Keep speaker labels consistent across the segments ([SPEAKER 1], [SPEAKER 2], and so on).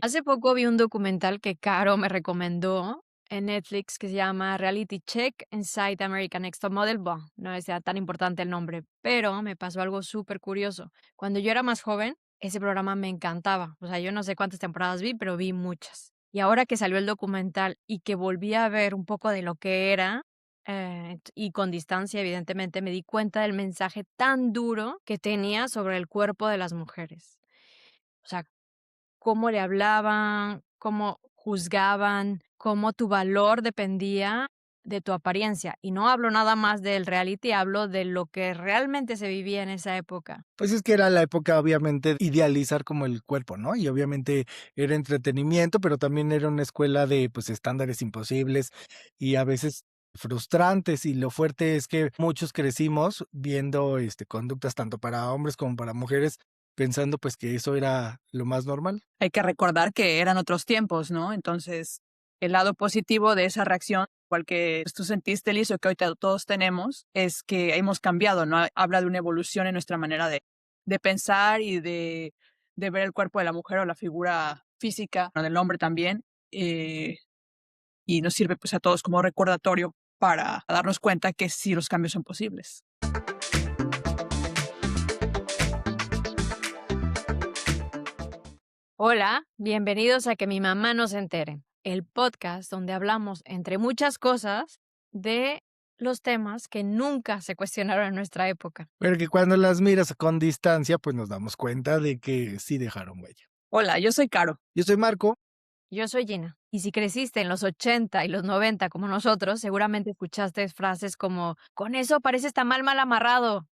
[SPEAKER 1] Hace poco vi un documental que Caro me recomendó en Netflix que se llama Reality Check Inside American Next Top Model. Bueno, no es tan importante el nombre, pero me pasó algo súper curioso. Cuando yo era más joven, ese programa me encantaba. O sea, yo no sé cuántas temporadas vi, pero vi muchas. Y ahora que salió el documental y que volví a ver un poco de lo que era, y con distancia, evidentemente, me di cuenta del mensaje tan duro que tenía sobre el cuerpo de las mujeres. O sea, cómo le hablaban, cómo juzgaban, cómo tu valor dependía de tu apariencia. Y no hablo nada más del reality, hablo de lo que realmente se vivía en esa época.
[SPEAKER 2] Pues es que era la época, obviamente, idealizar como el cuerpo, ¿no? Y obviamente era entretenimiento, pero también era una escuela de, pues, estándares imposibles y a veces frustrantes. Y lo fuerte es que muchos crecimos viendo, conductas tanto para hombres como para mujeres, pensando, pues, que eso era lo más normal.
[SPEAKER 3] Hay que recordar que eran otros tiempos, ¿no? Entonces, el lado positivo de esa reacción, igual que pues, tú sentiste, Liz, o que ahorita todos tenemos, es que hemos cambiado, ¿no? Habla de una evolución en nuestra manera de pensar y de ver el cuerpo de la mujer o la figura física, ¿no? Del hombre también, eh, y nos sirve pues a todos como recordatorio para darnos cuenta que sí los cambios son posibles.
[SPEAKER 1] Hola, bienvenidos a Que mi mamá no se entere, el podcast donde hablamos, entre muchas cosas, de los temas que nunca se cuestionaron en nuestra época.
[SPEAKER 2] Pero que cuando las miras con distancia, pues nos damos cuenta de que sí dejaron huella.
[SPEAKER 3] Hola, yo soy Caro.
[SPEAKER 2] Yo soy Marco.
[SPEAKER 1] Yo soy Gina. Y si creciste en los 80 y los 90 como nosotros, seguramente escuchaste frases como, con eso pareces tan mal amarrado,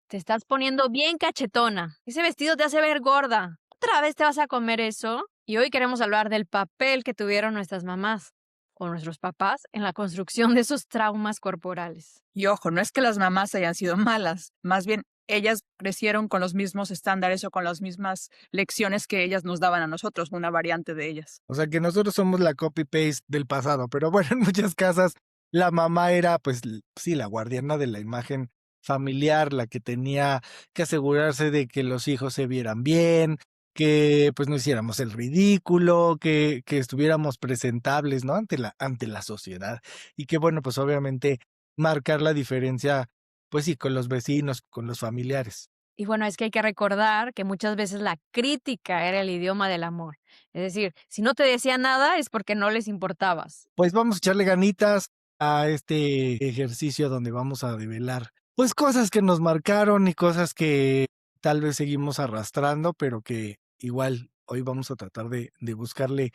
[SPEAKER 1] te estás poniendo bien cachetona, ese vestido te hace ver gorda, ¿otra vez te vas a comer eso? Y hoy queremos hablar del papel que tuvieron nuestras mamás o nuestros papás en la construcción de esos traumas corporales.
[SPEAKER 3] Y ojo, no es que las mamás hayan sido malas, más bien ellas crecieron con los mismos estándares o con las mismas lecciones que ellas nos daban a nosotros, una variante de ellas.
[SPEAKER 2] O sea, que nosotros somos la copy paste del pasado, pero bueno, en muchas casas la mamá era, pues, sí, la guardiana de la imagen familiar, la que tenía que asegurarse de que los hijos se vieran bien, que pues no hiciéramos el ridículo, que estuviéramos presentables, ¿no? Ante la sociedad. Y que bueno, pues obviamente marcar la diferencia, pues sí, con los vecinos, con los familiares.
[SPEAKER 1] Y bueno, es que hay que recordar que muchas veces la crítica era el idioma del amor. Es decir, si no te decía nada es porque no les importabas.
[SPEAKER 2] Pues vamos a echarle ganitas a este ejercicio donde vamos a develar, pues, cosas que nos marcaron y cosas que tal vez seguimos arrastrando, pero que igual hoy vamos a tratar de buscarle,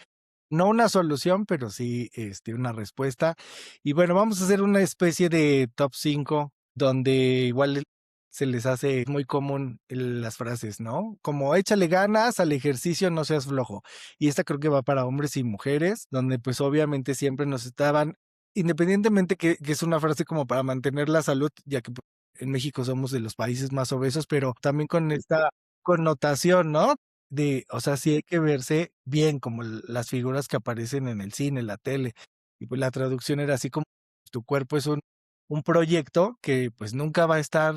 [SPEAKER 2] no una solución, pero sí, una respuesta. Y bueno, vamos a hacer una especie de top 5 donde igual se les hace muy común las frases, ¿no? Como échale ganas al ejercicio, no seas flojo. Y esta creo que va para hombres y mujeres, donde pues obviamente siempre nos estaban, independientemente que es una frase como para mantener la salud, ya que pues, en México somos de los países más obesos, pero también con esta connotación, ¿no? De, o sea, sí hay que verse bien, como las figuras que aparecen en el cine, la tele. Y pues la traducción era así como tu cuerpo es un proyecto que pues nunca va a estar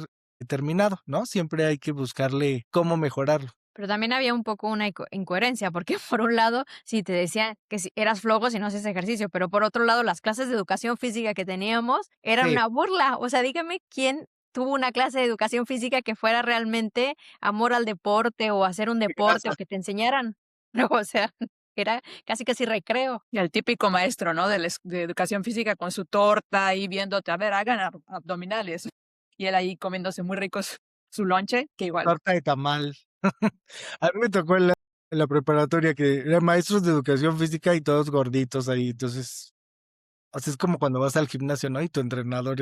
[SPEAKER 2] terminado, ¿no? Siempre hay que buscarle cómo mejorarlo.
[SPEAKER 1] Pero también había un poco una incoherencia, porque por un lado, sí te decían que si eras flojo si no haces ejercicio, pero por otro lado, las clases de educación física que teníamos eran
[SPEAKER 2] Sí,
[SPEAKER 1] una burla. O sea, dígame quién tuvo una clase de educación física que fuera realmente amor al deporte o hacer un
[SPEAKER 2] qué
[SPEAKER 1] deporte
[SPEAKER 2] grasa.
[SPEAKER 1] o que te enseñaran. No, o sea, era casi recreo.
[SPEAKER 3] Y al típico maestro, ¿no? De educación física con su torta ahí viéndote, a ver, hagan abdominales. Y él ahí comiéndose muy ricos su lonche, que igual.
[SPEAKER 2] Torta de tamal. A mí me tocó en la preparatoria que eran maestros de educación física y todos gorditos ahí, entonces, o sea, es como cuando vas al gimnasio, ¿no? Y tu entrenador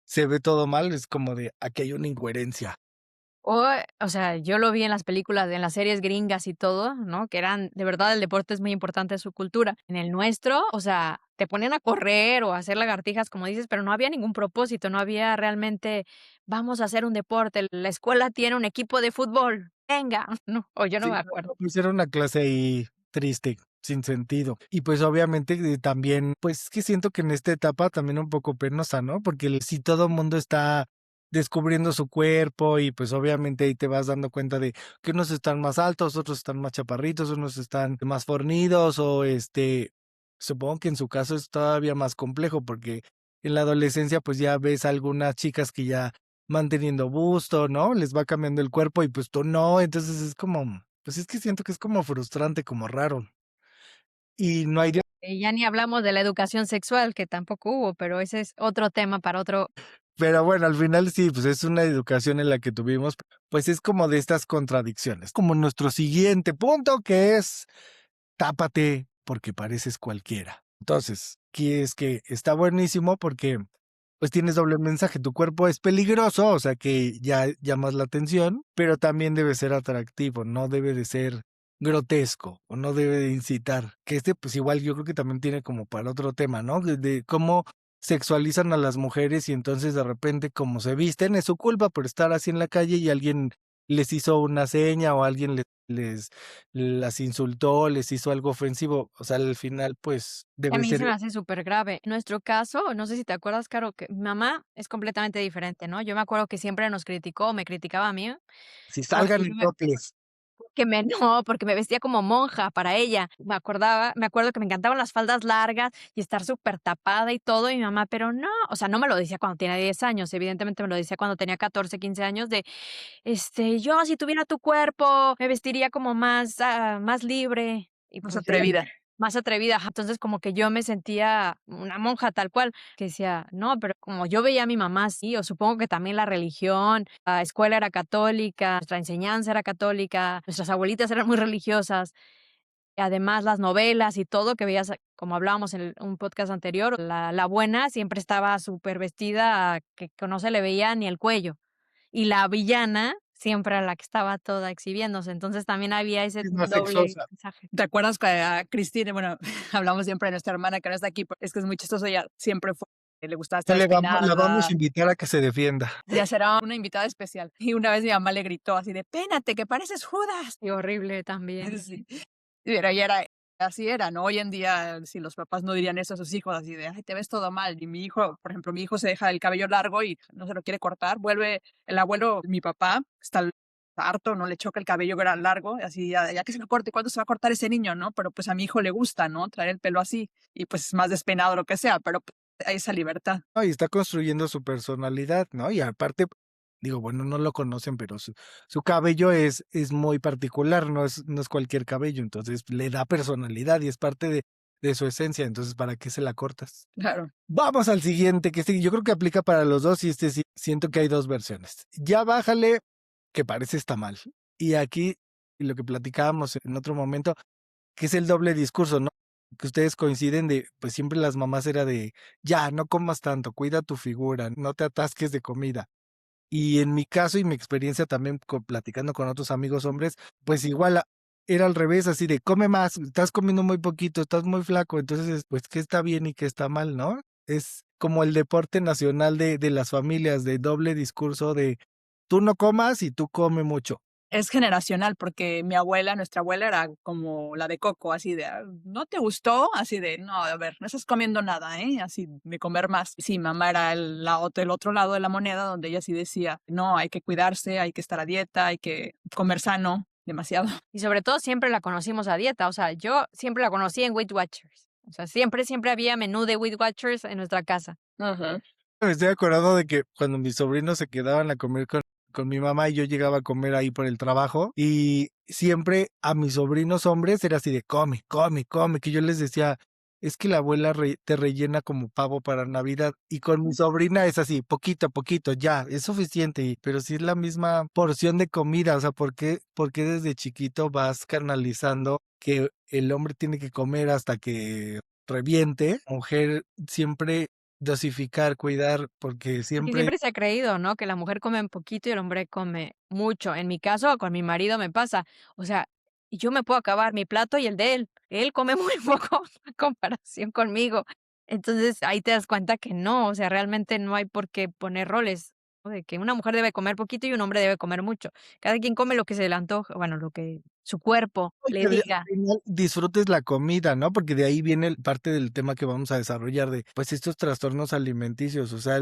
[SPEAKER 2] se ve todo mal, es como de aquí hay una incoherencia.
[SPEAKER 1] O sea, yo lo vi en las películas, en las series gringas y todo, ¿no? Que eran, de verdad, el deporte es muy importante en su cultura. En el nuestro, o sea, te ponían a correr o a hacer lagartijas, como dices, pero no había ningún propósito, no había realmente, vamos a hacer un deporte, la escuela tiene un equipo de fútbol, venga, no, o yo no
[SPEAKER 2] Sí,
[SPEAKER 1] me
[SPEAKER 2] no,
[SPEAKER 1] acuerdo.
[SPEAKER 2] no, pues era una clase ahí triste, sin sentido. Y pues obviamente también, pues que siento que en esta etapa también un poco penosa, ¿no? Porque si todo el mundo está descubriendo su cuerpo y pues obviamente ahí te vas dando cuenta de que unos están más altos, otros están más chaparritos, unos están más fornidos o supongo que en su caso es todavía más complejo porque en la adolescencia pues ya ves algunas chicas que ya van teniendo busto, ¿no? Les va cambiando el cuerpo y pues tú no, entonces es como, pues es que siento que es como frustrante, como raro. Y no hay
[SPEAKER 1] Y ya ni hablamos de la educación sexual, que tampoco hubo, pero ese es otro tema para otro.
[SPEAKER 2] pero bueno, al final sí, pues es una educación en la que tuvimos, pues es como de estas contradicciones. Como nuestro siguiente punto que es tápate porque pareces cualquiera. Entonces, aquí es que está buenísimo porque pues tienes doble mensaje. Tu cuerpo es peligroso, o sea que ya llamas la atención, pero también debe ser atractivo, no debe de ser grotesco o no debe de incitar. Que pues igual yo creo que también tiene como para otro tema, ¿no? De cómo sexualizan a las mujeres y entonces de repente como se visten es su culpa por estar así en la calle y alguien les hizo una seña o alguien les las insultó, les hizo algo ofensivo. O sea, al final, pues
[SPEAKER 1] A
[SPEAKER 2] debe
[SPEAKER 1] mí se
[SPEAKER 2] ser
[SPEAKER 1] me hace súper grave. En nuestro caso, no sé si te acuerdas, Caro, que mi mamá es completamente diferente, ¿no? Yo me acuerdo que siempre nos criticó, me criticaba a mí,
[SPEAKER 2] si
[SPEAKER 1] porque
[SPEAKER 2] salgan
[SPEAKER 1] yo
[SPEAKER 2] en
[SPEAKER 1] me
[SPEAKER 2] toples.
[SPEAKER 1] que me no, porque me vestía como monja para ella. Me acuerdo que me encantaban las faldas largas y estar súper tapada y todo, y mi mamá, pero no, o sea, no me lo decía cuando tenía 10 años, evidentemente me lo decía cuando tenía 14, 15 años de, yo si tuviera tu cuerpo, me vestiría como más, más libre. Y
[SPEAKER 3] Más
[SPEAKER 1] pues sí,
[SPEAKER 3] atrevida.
[SPEAKER 1] más atrevida. Ajá. Entonces, como que yo me sentía una monja tal cual, que decía, no, pero como yo veía a mi mamá así, o supongo que también la religión, la escuela era católica, nuestra enseñanza era católica, nuestras abuelitas eran muy religiosas. Y además las novelas y todo que veías, como hablábamos en un podcast anterior, la buena siempre estaba súper vestida, que no se le veía ni el cuello. Y la villana siempre era la que estaba toda exhibiéndose, entonces también había ese
[SPEAKER 2] Es más
[SPEAKER 1] doble
[SPEAKER 2] sexosa.
[SPEAKER 1] mensaje.
[SPEAKER 3] ¿Te acuerdas que a Cristina, bueno, hablamos siempre de nuestra hermana que no está aquí, pero es que es muy chistoso, ella siempre fue, le gustaba
[SPEAKER 2] Ya
[SPEAKER 3] estar
[SPEAKER 2] la vamos a
[SPEAKER 3] despeinada,
[SPEAKER 2] invitar a que se defienda.
[SPEAKER 3] ya será una invitada especial. Y una vez mi mamá le gritó así de, pénate, que pareces Judas.
[SPEAKER 1] Y horrible también.
[SPEAKER 3] Sí. Pero ella era, así era, ¿no? Hoy en día, si los papás no dirían eso a sus hijos, así de, ay, te ves todo mal. Y mi hijo, por ejemplo, mi hijo se deja el cabello largo y no se lo quiere cortar, vuelve el abuelo, mi papá, está harto, no le choca el cabello que era largo, así ya que se lo corte, ¿cuándo se va a cortar ese niño, no? Pero pues a mi hijo le gusta, ¿no? Traer el pelo así y pues más despeinado lo que sea, pero pues, hay esa libertad.
[SPEAKER 2] No, y está construyendo su personalidad, ¿no? Y aparte, digo, bueno, no lo conocen, pero su cabello es muy particular, no es cualquier cabello, entonces le da personalidad y es parte de su esencia, entonces, ¿para qué se la cortas?
[SPEAKER 3] Claro.
[SPEAKER 2] Vamos al siguiente, que sí, yo creo que aplica para los dos y sí, siento que hay dos versiones. Ya bájale, que parece está mal. Y aquí, lo que platicábamos en otro momento, que es el doble discurso, ¿no? Que ustedes coinciden de, pues siempre las mamás era de, ya, no comas tanto, cuida tu figura, no te atasques de comida. Y en mi caso y mi experiencia también platicando con otros amigos hombres, pues igual era al revés, así de, come más, estás comiendo muy poquito, estás muy flaco, entonces, pues, ¿qué está bien y qué está mal, no? Es como el deporte nacional de las familias, de doble discurso de, tú no comas y tú come mucho.
[SPEAKER 3] Es generacional, porque mi abuela, nuestra abuela era como la de Coco, así de, ¿no te gustó? Así de, no, a ver, no estás comiendo nada, ¿eh? Así de comer más. Sí, mamá era el otro lado de la moneda, donde ella sí decía, no, hay que cuidarse, hay que estar a dieta, hay que comer sano, demasiado.
[SPEAKER 1] Y sobre todo siempre la conocimos a dieta, o sea, yo siempre la conocí en Weight Watchers. O sea, siempre había menú de Weight Watchers en nuestra casa.
[SPEAKER 3] Ajá.
[SPEAKER 2] Me estoy acordando de que cuando mis sobrinos se quedaban a comer con mi mamá y yo llegaba a comer ahí por el trabajo y siempre a mis sobrinos hombres era así de come, come, come, que yo les decía, es que la abuela te rellena como pavo para Navidad y con mi sobrina es así, poquito a poquito, ya, es suficiente, pero si es la misma porción de comida, o sea, ¿por qué desde chiquito vas canalizando que el hombre tiene que comer hasta que reviente? Mujer siempre dosificar, cuidar, porque
[SPEAKER 1] Porque
[SPEAKER 2] siempre
[SPEAKER 1] siempre se ha creído, ¿no? Que la mujer come un poquito y el hombre come mucho. En mi caso, con mi marido me pasa. O sea, yo me puedo acabar mi plato y el de él. Él come muy poco a comparación conmigo. Entonces ahí te das cuenta que no, o sea, realmente no hay por qué poner roles, ¿no? De que una mujer debe comer poquito y un hombre debe comer mucho. Cada quien come lo que se le antoja, bueno, lo que su cuerpo le
[SPEAKER 2] que al
[SPEAKER 1] diga.
[SPEAKER 2] final disfrutes la comida, ¿no? Porque de ahí viene parte del tema que vamos a desarrollar de, pues, estos trastornos alimenticios, o sea,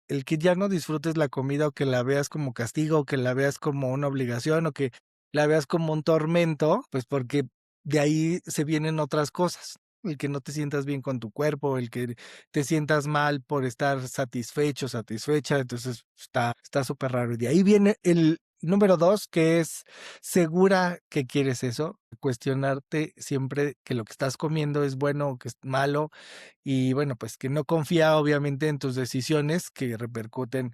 [SPEAKER 2] el que ya no disfrutes la comida o que la veas como castigo, o que la veas como una obligación, o que la veas como un tormento, pues porque de ahí se vienen otras cosas. El que no te sientas bien con tu cuerpo, el que te sientas mal por estar satisfecho, satisfecha, entonces está súper raro. Y de ahí viene el número 2, que es segura que quieres eso, cuestionarte siempre que lo que estás comiendo es bueno o que es malo, y bueno, pues que no confía obviamente en tus decisiones que repercuten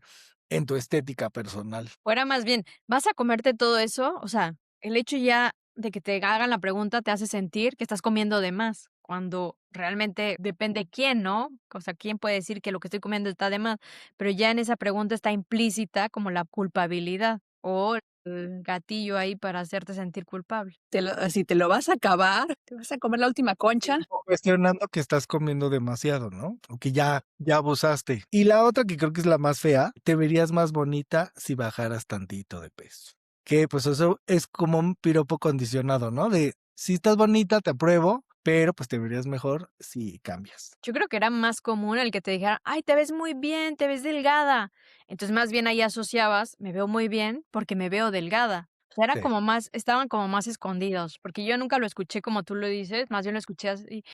[SPEAKER 2] en tu estética personal.
[SPEAKER 1] Fuera más bien, ¿vas a comerte todo eso? O sea, el hecho ya de que te hagan la pregunta te hace sentir que estás comiendo de más, cuando realmente depende quién, ¿no? O sea, quién puede decir que lo que estoy comiendo está de más, pero ya en esa pregunta está implícita como la culpabilidad o el gatillo ahí para hacerte sentir culpable.
[SPEAKER 3] Si te lo vas a acabar, te vas a comer la última concha.
[SPEAKER 2] O cuestionando que estás comiendo demasiado, ¿no? O que ya abusaste. Y la otra que creo que es la más fea, te verías más bonita si bajaras tantito de peso. Que pues eso es como un piropo condicionado, ¿no? De si estás bonita, te apruebo, pero pues te verías mejor si cambias.
[SPEAKER 1] Yo creo que era más común el que te dijeran: "Ay, te ves muy bien, te ves delgada". Entonces, más bien ahí asociabas: "Me veo muy bien porque me veo delgada". O sea, era
[SPEAKER 2] Sí.
[SPEAKER 1] como más estaban como más escondidos, porque yo nunca lo escuché como tú lo dices, más bien lo escuché así,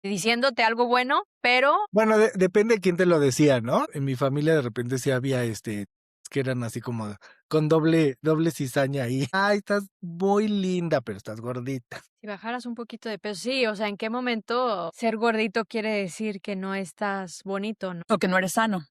[SPEAKER 1] diciéndote algo bueno, pero
[SPEAKER 2] Bueno, depende de quién te lo decía, ¿no? En mi familia de repente sí había, que eran así como con doble cizaña ahí. Ay, estás muy linda, pero estás gordita.
[SPEAKER 1] si bajaras un poquito de peso sí, o sea, ¿en qué momento ser gordito quiere decir que no estás bonito, no?
[SPEAKER 3] O que no eres sano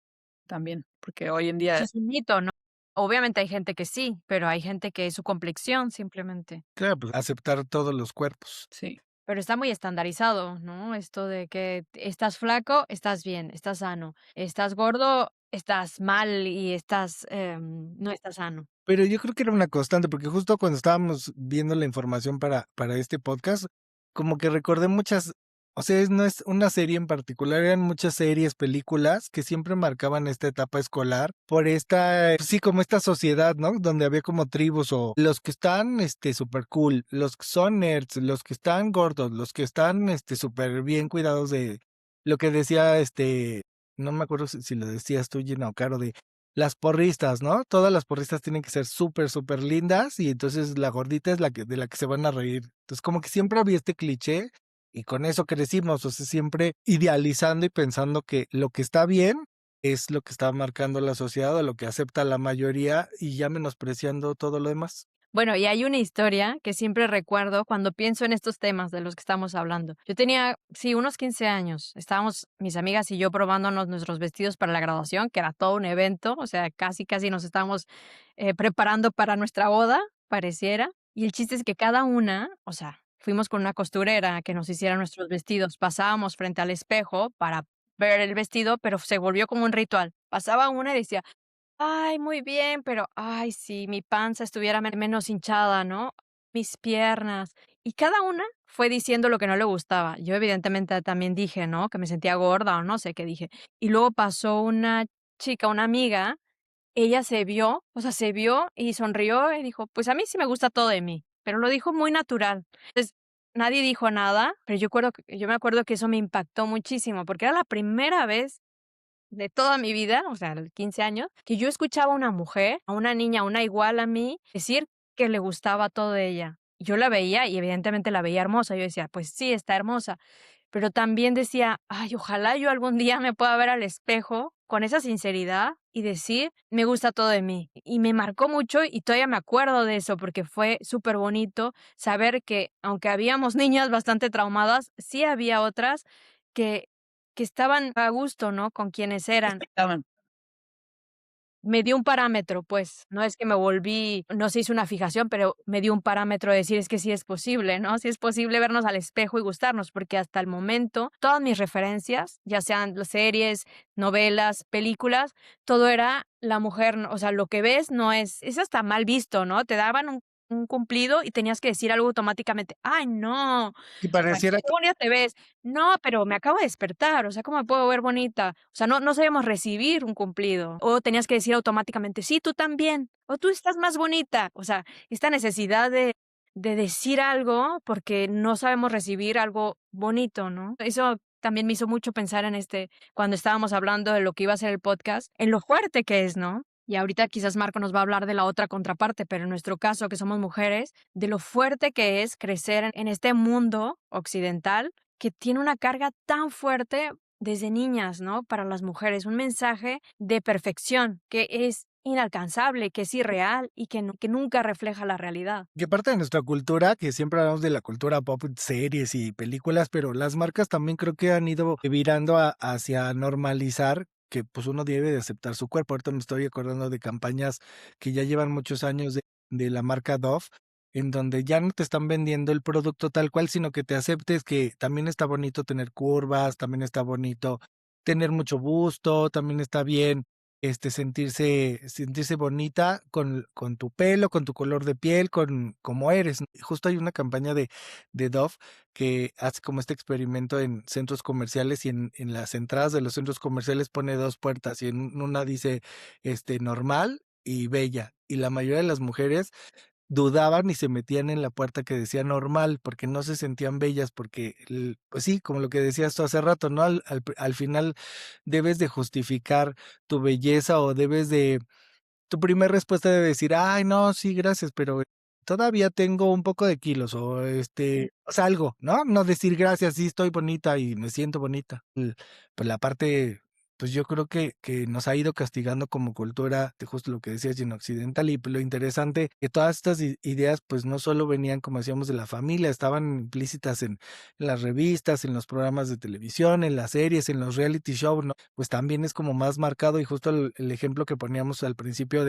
[SPEAKER 3] también, porque hoy en día
[SPEAKER 1] Eso es un mito, ¿no? Obviamente hay gente que sí, pero hay gente que es su complexión simplemente.
[SPEAKER 2] Claro, pues aceptar todos los cuerpos.
[SPEAKER 3] sí.
[SPEAKER 1] Pero está muy estandarizado, ¿no? Esto de que estás flaco, estás bien, estás sano. Estás gordo, estás mal y estás, no estás sano.
[SPEAKER 2] Pero yo creo que era una constante, porque justo cuando estábamos viendo la información para este podcast, como que recordé muchas, o sea, no es una serie en particular, eran muchas series, películas que siempre marcaban esta etapa escolar por esta, sí, como esta sociedad, ¿no? Donde había como tribus o los que están, súper cool, los que son nerds, los que están gordos, los que están, súper bien cuidados de lo que decía, no me acuerdo si lo decías tú, Gina o Caro, de las porristas, ¿no? Todas las porristas tienen que ser súper, súper lindas y entonces la gordita es de la que se van a reír. Entonces como que siempre había este cliché y con eso crecimos, o sea, siempre idealizando y pensando que lo que está bien es lo que está marcando la sociedad o lo que acepta la mayoría y ya menospreciando todo lo demás.
[SPEAKER 1] Bueno, y hay una historia que siempre recuerdo cuando pienso en estos temas de los que estamos hablando. Yo tenía, sí, unos 15 años. Estábamos mis amigas y yo probándonos nuestros vestidos para la graduación, que era todo un evento, o sea, casi, casi nos estábamos preparando para nuestra boda, pareciera. Y el chiste es que cada una, o sea, fuimos con una costurera a que nos hiciera nuestros vestidos. Pasábamos frente al espejo para ver el vestido, pero se volvió como un ritual. Pasaba una y decía, ay, muy bien, pero, ay, si mi panza estuviera menos hinchada, ¿no? Mis piernas. Y cada una fue diciendo lo que no le gustaba. Yo evidentemente también dije, ¿no? Que me sentía gorda o no sé qué dije. Y luego pasó una chica, una amiga, ella se vio, o sea, se vio y sonrió y dijo, pues a mí sí me gusta todo de mí, pero lo dijo muy natural. Entonces, nadie dijo nada, pero yo me acuerdo que eso me impactó muchísimo, porque era la primera vez de toda mi vida, o sea, 15 años, que yo escuchaba a una mujer, a una niña, una igual a mí, decir que le gustaba todo de ella. Yo la veía y evidentemente la veía hermosa. Yo decía, pues sí, está hermosa. Pero también decía, ay, ojalá yo algún día me pueda ver al espejo con esa sinceridad y decir, me gusta todo de mí. Y me marcó mucho y todavía me acuerdo de eso porque fue súper bonito saber que aunque habíamos niñas bastante traumadas, sí había otras que que estaban a gusto, ¿no? Con quienes eran.
[SPEAKER 3] Estaban.
[SPEAKER 1] Me dio un parámetro, pues, no es que me volví no se hizo una fijación, pero me dio un parámetro de decir: "Es que sí es posible", ¿no? Sí es posible vernos al espejo y gustarnos, porque hasta el momento todas mis referencias, ya sean las series, novelas, películas, todo era la mujer, o sea, lo que ves no es hasta mal visto, ¿no? Te daban un cumplido y tenías que decir algo automáticamente: "Ay, no,
[SPEAKER 2] Y
[SPEAKER 1] o sea,
[SPEAKER 2] pareciera
[SPEAKER 1] qué bonita te ves". No, pero me acabo de despertar, o sea, ¿cómo me puedo ver bonita? O sea, no sabíamos recibir un cumplido. O tenías que decir automáticamente: "Sí, tú también", o "Tú estás más bonita". O sea, esta necesidad de decir algo porque no sabemos recibir algo bonito, ¿no? Eso también me hizo mucho pensar en cuando estábamos hablando de lo que iba a ser el podcast, en lo fuerte que es, ¿no? Y ahorita quizás Marco nos va a hablar de la otra contraparte, pero en nuestro caso, que somos mujeres, de lo fuerte que es crecer en este mundo occidental que tiene una carga tan fuerte desde niñas, ¿no? Para las mujeres, un mensaje de perfección que es inalcanzable, que es irreal y que nunca refleja la realidad.
[SPEAKER 2] Que parte de nuestra cultura, que siempre hablamos de la cultura pop, series y películas, pero las marcas también creo que han ido virando hacia normalizar que pues uno debe de aceptar su cuerpo. Ahorita me estoy acordando de campañas que ya llevan muchos años de la marca Dove, en donde ya no te están vendiendo el producto tal cual, sino que te aceptes que también está bonito tener curvas, también está bonito tener mucho busto, también está bien sentirse bonita con tu pelo, con tu color de piel, con como eres. Justo hay una campaña de Dove que hace como este experimento en centros comerciales y en las entradas de los centros comerciales pone 2 puertas y en una dice, normal y bella. Y la mayoría de las mujeres dudaban y se metían en la puerta que decía normal, porque no se sentían bellas, porque, pues sí, como lo que decías tú hace rato, ¿no? Al final debes de justificar tu belleza o tu primer respuesta debe decir, ay, no, sí, gracias, pero todavía tengo un poco de kilos o sea, algo, ¿no? No decir gracias, sí, estoy bonita y me siento bonita. Pues la parte, pues yo creo que nos ha ido castigando como cultura, de justo lo que decías en occidental, y pues, lo interesante que todas estas ideas, pues no solo venían, como decíamos, de la familia, estaban implícitas en las revistas, en los programas de televisión, en las series, en los reality shows, ¿no? Pues también es como más marcado y justo el ejemplo que poníamos al principio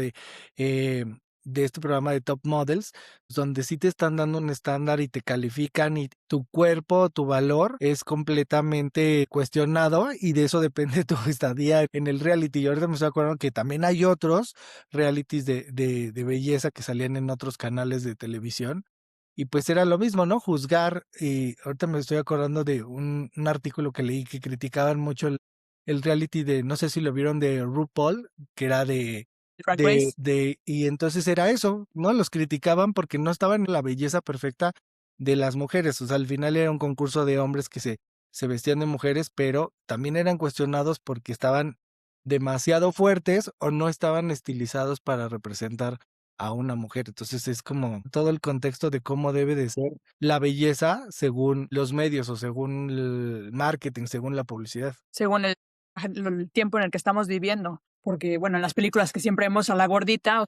[SPEAKER 2] eh, de este programa de Top Models, donde sí te están dando un estándar y te califican y tu cuerpo, tu valor es completamente cuestionado y de eso depende tu estadía en el reality. Y ahorita me estoy acordando que también hay otros realities de belleza que salían en otros canales de televisión. Y pues era lo mismo, ¿no? Juzgar, y ahorita me estoy acordando de un artículo que leí que criticaban mucho el reality no sé si lo vieron de RuPaul, que era
[SPEAKER 3] Drag Race.
[SPEAKER 2] y entonces era eso, ¿no? Los criticaban porque no estaban en la belleza perfecta de las mujeres. O sea, al final era un concurso de hombres que se vestían de mujeres, pero también eran cuestionados porque estaban demasiado fuertes o no estaban estilizados para representar a una mujer. Entonces es como todo el contexto de cómo debe de ser la belleza según los medios o según el marketing, según la publicidad.
[SPEAKER 3] Según el tiempo en el que estamos viviendo. Porque, bueno, en las películas que siempre vemos a la gordita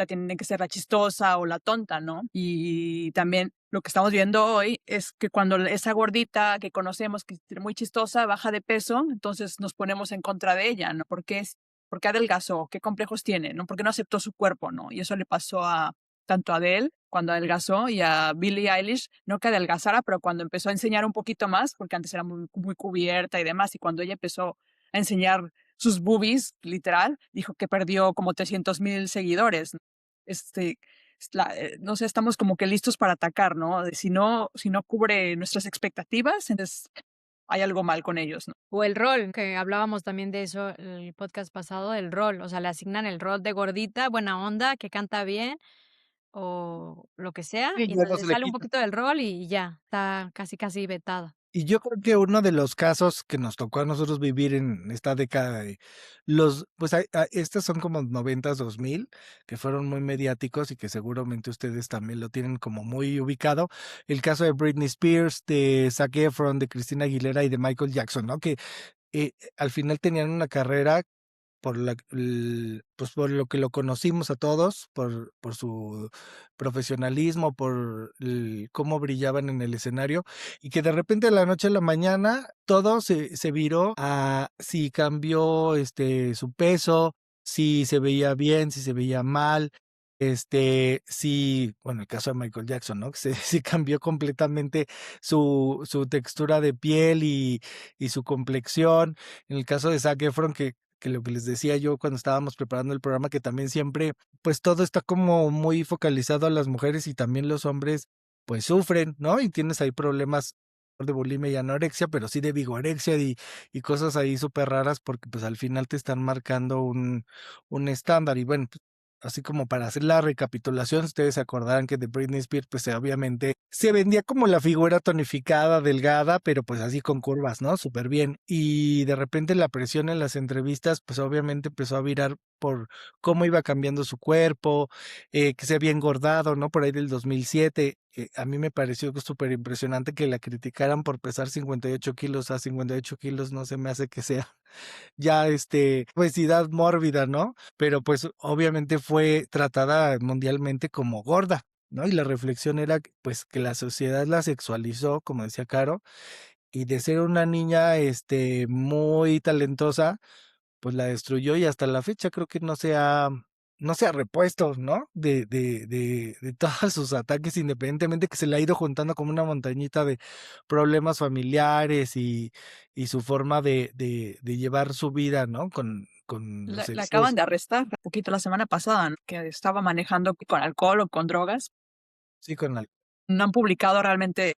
[SPEAKER 3] tiene que ser la chistosa o la tonta, ¿no? Y también lo que estamos viendo hoy es que cuando esa gordita que conocemos, que es muy chistosa, baja de peso, entonces nos ponemos en contra de ella, ¿no? ¿Por qué adelgazó? ¿Qué complejos tiene? ¿No? ¿Por qué no aceptó su cuerpo? ¿No? Y eso le pasó tanto a Adele cuando adelgazó y a Billie Eilish, no que adelgazara, pero cuando empezó a enseñar un poquito más, porque antes era muy cubierta y demás, y cuando ella empezó a enseñar sus boobies, literal, dijo que perdió como 300,000 seguidores. ¿No? Este, no sé, estamos como que listos para atacar, ¿no? Si no cubre nuestras expectativas, entonces hay algo mal con ellos, ¿no?
[SPEAKER 1] O el rol, que hablábamos también de eso el podcast pasado, el rol, o sea, le asignan el rol de gordita, buena onda, que canta bien o lo que sea,
[SPEAKER 2] Sí,
[SPEAKER 1] y
[SPEAKER 2] ya
[SPEAKER 1] entonces
[SPEAKER 2] no
[SPEAKER 1] le
[SPEAKER 2] se le
[SPEAKER 1] sale un
[SPEAKER 2] quita.
[SPEAKER 1] poquito del rol y ya, está casi vetada.
[SPEAKER 2] Y yo creo que uno de los casos que nos tocó a nosotros vivir en esta década de pues estos son como 90s, 2000, que fueron muy mediáticos y que seguramente ustedes también lo tienen como muy ubicado. El caso de Britney Spears, de Zac Efron, de Christina Aguilera y de Michael Jackson, ¿no? Que al final tenían una carrera pues por lo que lo conocimos a todos, por su profesionalismo, por cómo brillaban en el escenario, y que de repente de la noche a la mañana todo se viró a si cambió su peso, si se veía bien, si se veía mal. Sí, bueno, el caso de Michael Jackson, ¿no? Que sí cambió completamente su textura de piel y su complexión. En el caso de Zac Efron, que lo que les decía yo cuando estábamos preparando el programa, que también siempre, pues todo está como muy focalizado a las mujeres y también los hombres, pues sufren, ¿no? Y tienes ahí problemas de bulimia y anorexia, pero sí de vigorexia y cosas ahí súper raras porque pues al final te están marcando un estándar. Y bueno, así como para hacer la recapitulación, ustedes se acordarán que de Britney Spears, pues obviamente se vendía como la figura tonificada, delgada, pero pues así con curvas, ¿no? Súper bien. Y de repente la presión en las entrevistas, pues obviamente empezó a virar por cómo iba cambiando su cuerpo, que se había engordado, ¿no? Por ahí del 2007. A mí me pareció súper impresionante que la criticaran por pesar 58 kilos. A 58 kilos no se me hace que sea ya obesidad mórbida, ¿no? Pero pues obviamente fue tratada mundialmente como gorda, ¿no? Y la reflexión era pues que la sociedad la sexualizó, como decía Caro, y de ser una niña muy talentosa, pues la destruyó y hasta la fecha creo que no se ha repuesto, ¿no? De todos sus ataques, independientemente que se le ha ido juntando como una montañita de problemas familiares y su forma de llevar su vida, ¿no? Con los
[SPEAKER 3] La acaban
[SPEAKER 2] excesos.
[SPEAKER 3] de arrestar un poquito la semana pasada, ¿no? Que estaba manejando con alcohol o con drogas.
[SPEAKER 2] Sí, con la
[SPEAKER 3] No han publicado realmente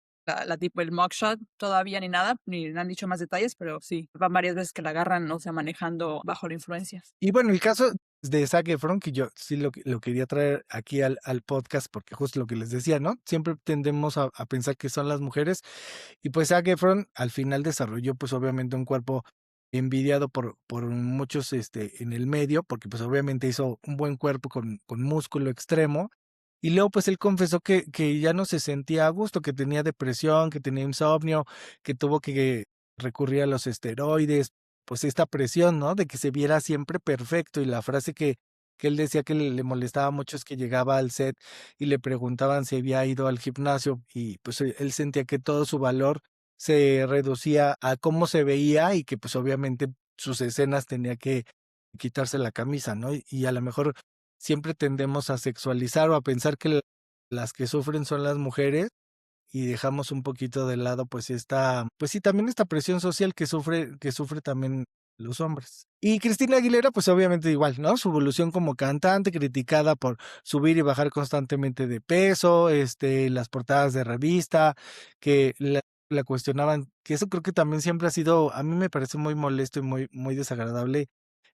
[SPEAKER 3] tipo el mugshot todavía ni nada, ni han dicho más detalles, pero sí, van varias veces que la agarran, o sea, manejando bajo la influencia.
[SPEAKER 2] Y bueno, el caso de Zac Efron, que yo sí lo quería traer aquí al podcast, porque justo lo que les decía, ¿no? Siempre tendemos a pensar que son las mujeres, y pues Zac Efron al final desarrolló pues obviamente un cuerpo envidiado por muchos en el medio, porque pues obviamente hizo un buen cuerpo con músculo extremo, y luego pues él confesó que ya no se sentía a gusto, que tenía depresión, que tenía insomnio, que tuvo que recurrir a los esteroides, pues esta presión, ¿no? De que se viera siempre perfecto. Y la frase que él decía que le molestaba mucho es que llegaba al set y le preguntaban si había ido al gimnasio y pues él sentía que todo su valor se reducía a cómo se veía y que pues obviamente sus escenas tenía que quitarse la camisa, ¿no? Y a lo mejor siempre tendemos a sexualizar o a pensar que las que sufren son las mujeres y dejamos un poquito de lado pues pues sí, también esta presión social que sufre también los hombres. Y Cristina Aguilera, pues obviamente igual, ¿no? Su evolución como cantante, criticada por subir y bajar constantemente de peso, las portadas de revista, que la cuestionaban, que eso creo que también siempre ha sido, a mí me parece muy molesto y muy, muy desagradable